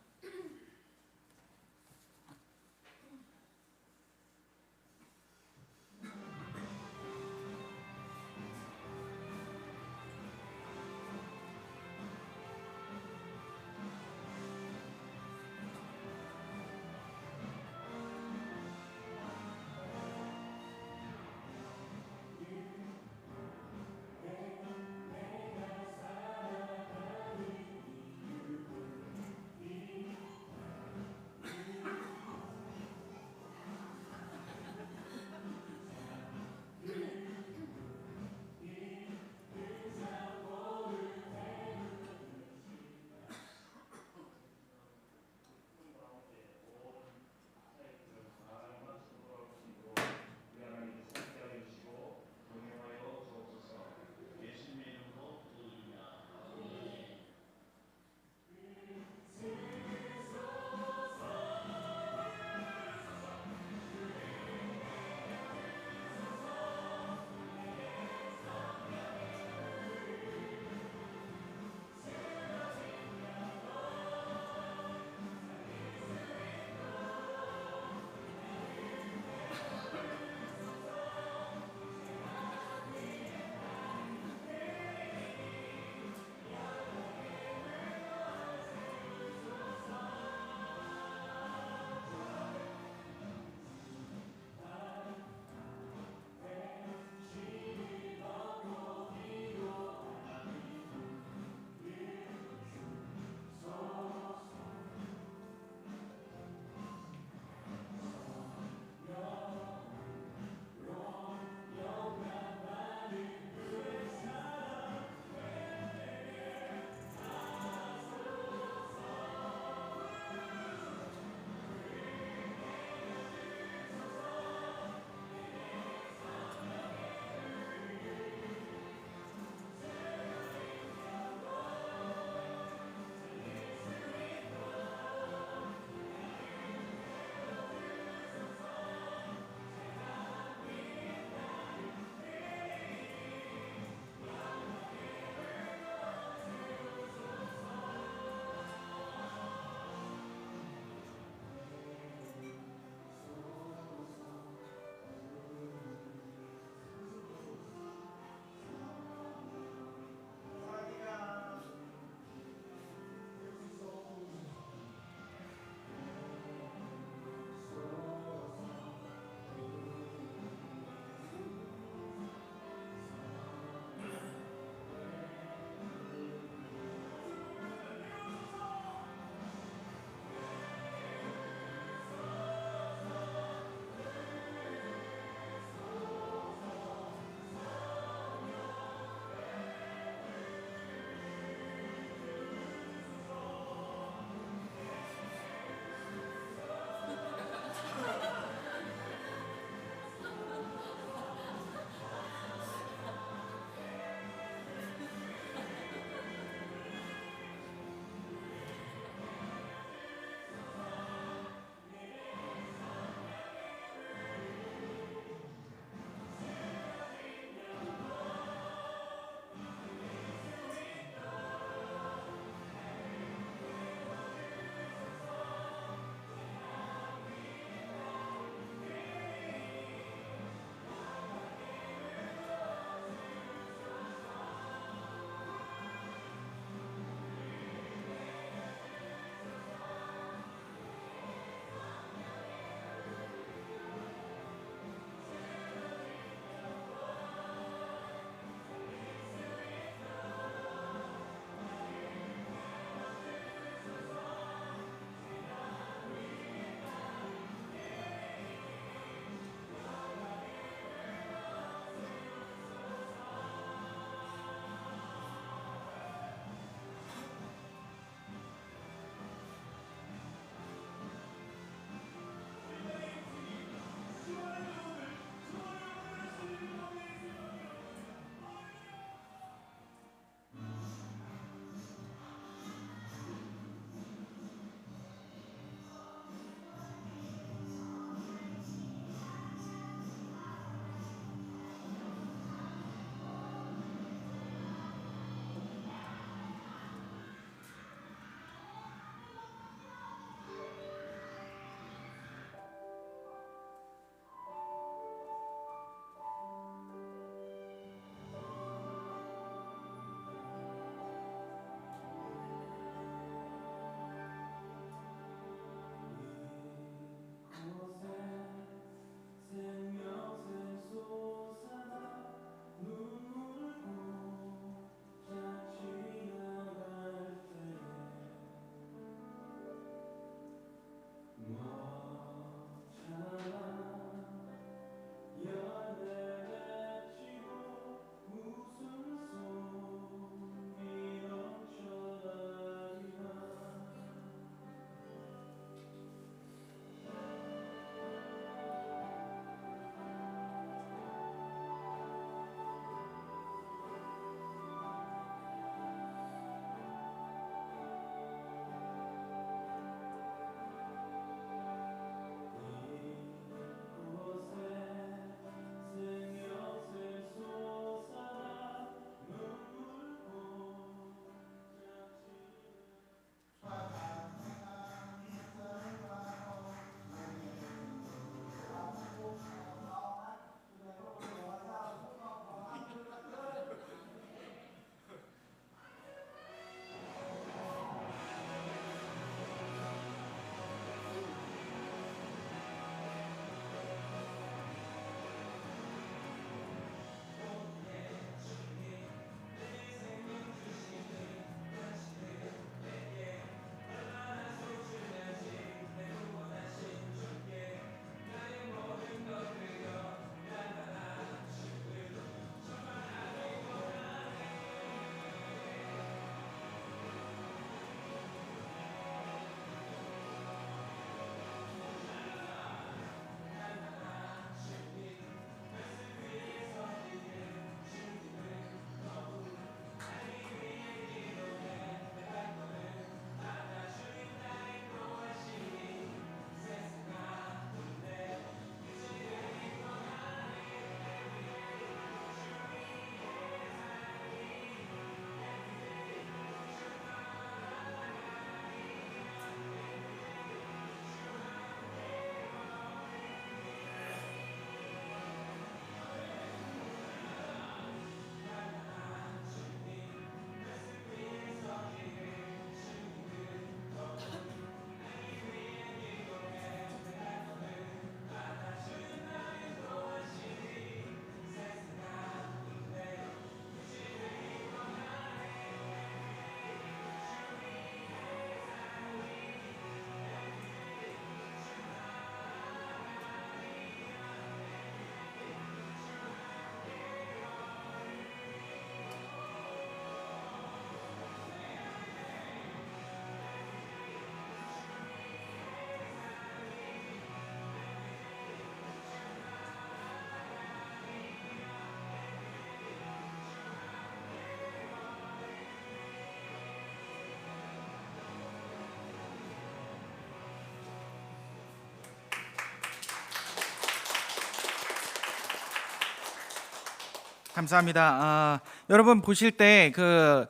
감사합니다. 여러분 보실 때 그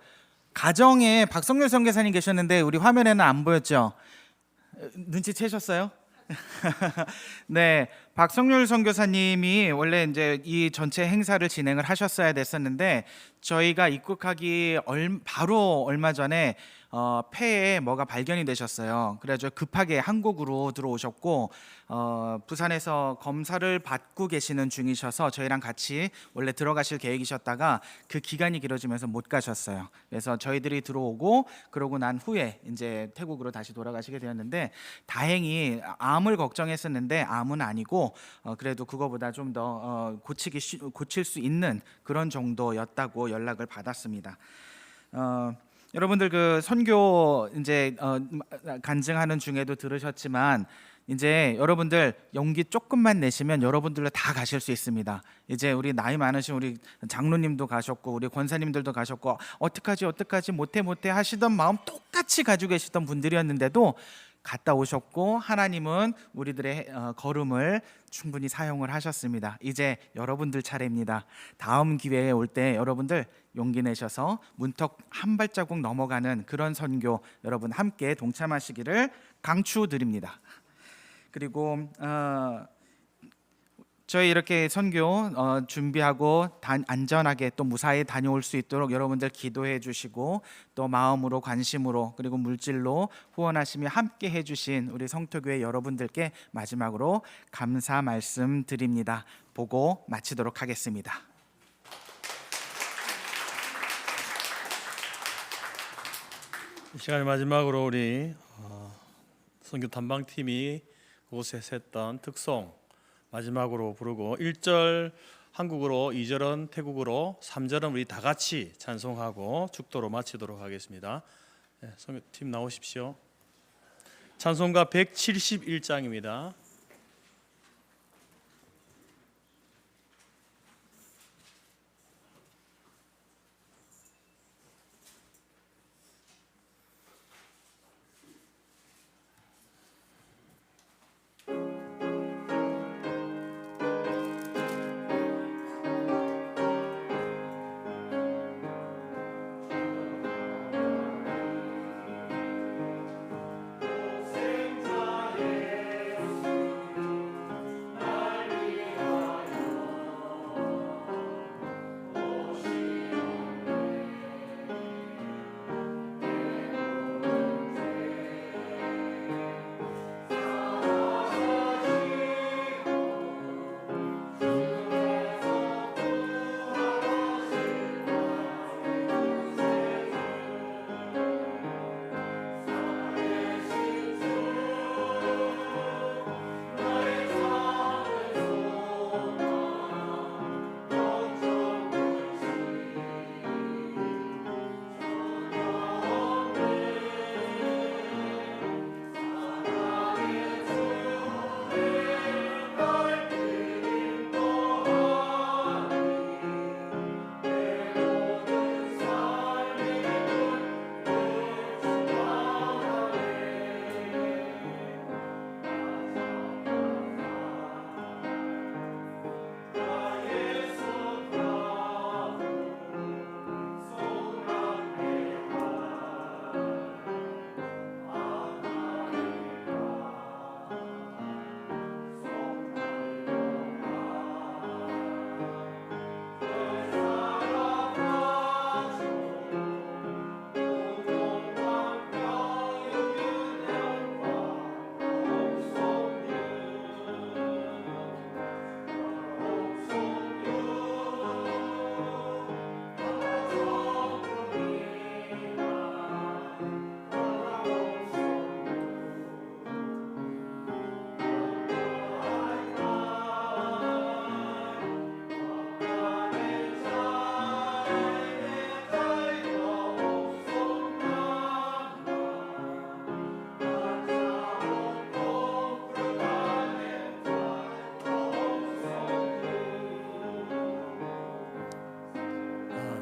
가정에 박성렬 선교사님 계셨는데 우리 화면에는 안 보였죠? 눈치채셨어요? 네, 박성률 선교사님이 원래 이제 이 전체 행사를 진행을 하셨어야 됐었는데 저희가 입국하기 바로 얼마 전에 폐에 뭐가 발견이 되셨어요. 그래서 급하게 한국으로 들어오셨고 부산에서 검사를 받고 계시는 중이셔서 저희랑 같이 원래 들어가실 계획이셨다가 그 기간이 길어지면서 못 가셨어요. 그래서 저희들이 들어오고 그러고 난 후에 이제 태국으로 다시 돌아가시게 되었는데 다행히 암을 걱정했었는데 암은 아니고 그래도 그거보다 좀 더 고칠 수 있는 그런 정도였다고 연락을 받았습니다. 여러분들 그 선교 이제 간증하는 중에도 들으셨지만 이제 여러분들 용기 조금만 내시면 여러분들로 다 가실 수 있습니다. 이제 우리 나이 많으신 우리 장로님도 가셨고 우리 권사님들도 가셨고 어떡하지 못해 하시던 마음 똑같이 가지고 계시던 분들이었는데도 갔다 오셨고 하나님은 우리들의 걸음을 충분히 사용을 하셨습니다. 이제 여러분들 차례입니다. 다음 기회에 올 때 여러분들 용기 내셔서 문턱 한 발자국 넘어가는 그런 선교 여러분 함께 동참하시기를 강추드립니다. 그리고 저희 이렇게 선교 준비하고 안전하게 또 무사히 다녀올 수 있도록 여러분들 기도해 주시고 또 마음으로 관심으로 그리고 물질로 후원하시며 함께 해주신 우리 성토교회 여러분들께 마지막으로 감사 말씀 드립니다. 보고 마치도록 하겠습니다. 이 시간에 마지막으로 우리 선교 탐방팀이 그곳에서 했던 특송 마지막으로 부르고 1절 한국어로 2절은 태국어로 3절은 우리 다 같이 찬송하고 축도로 마치도록 하겠습니다. 네, 선교팀 나오십시오. 찬송가 171장입니다.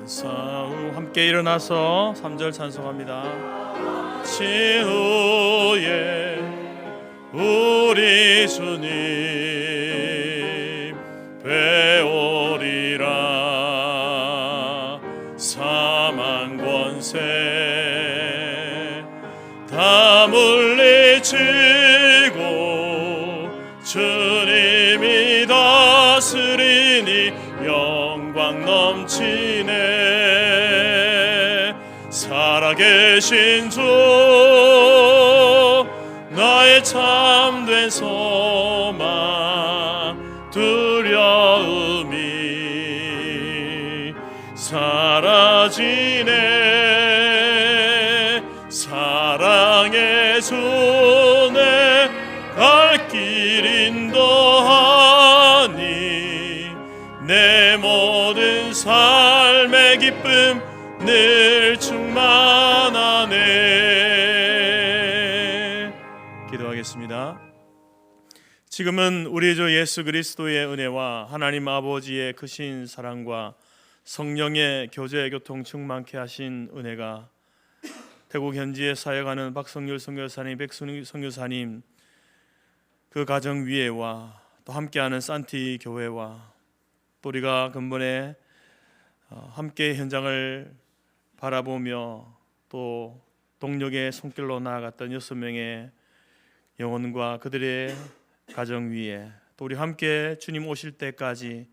사후 함께 일어나서 3절 찬송합니다. 치후에 우리 주님 배오리라 사망 권세 다 물리치고 주님이 다스리니 영광 넘치네. 살아계신 주 나의 참된 소망 두려움이 사라지네. 사랑의 손에 갈 길 인도하니 내 모든 삶의 기쁨 늘 충만하네. 기도하겠습니다. 지금은 우리 주 예수 그리스도의 은혜와 하나님 아버지의 크신 사랑과 성령의 교제 교통 충만케 하신 은혜가 태국 현지에 사역하는 박성률 선교사님, 백순희 선교사님 그 가정 위에와 또 함께하는 산티 교회와 또 우리가 근본에 함께 현장을 바라보며 또 동력의 손길로 나아갔던 6명의 영혼과 그들의 가정 위에 또 우리 함께 주님 오실 때까지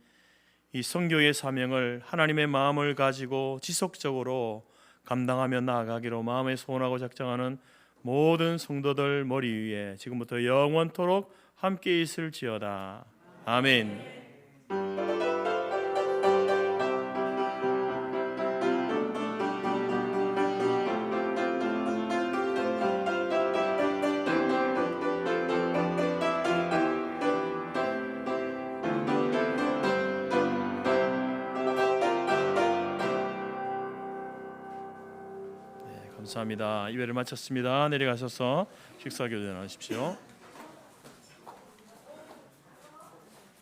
이 선교의 사명을 하나님의 마음을 가지고 지속적으로 감당하며 나아가기로 마음에 소원하고 작정하는 모든 성도들 머리 위에 지금부터 영원토록 함께 있을지어다. 아멘. 감사합니다. 예배를 마쳤습니다. 내려가셔서 식사 교대 나누십시오.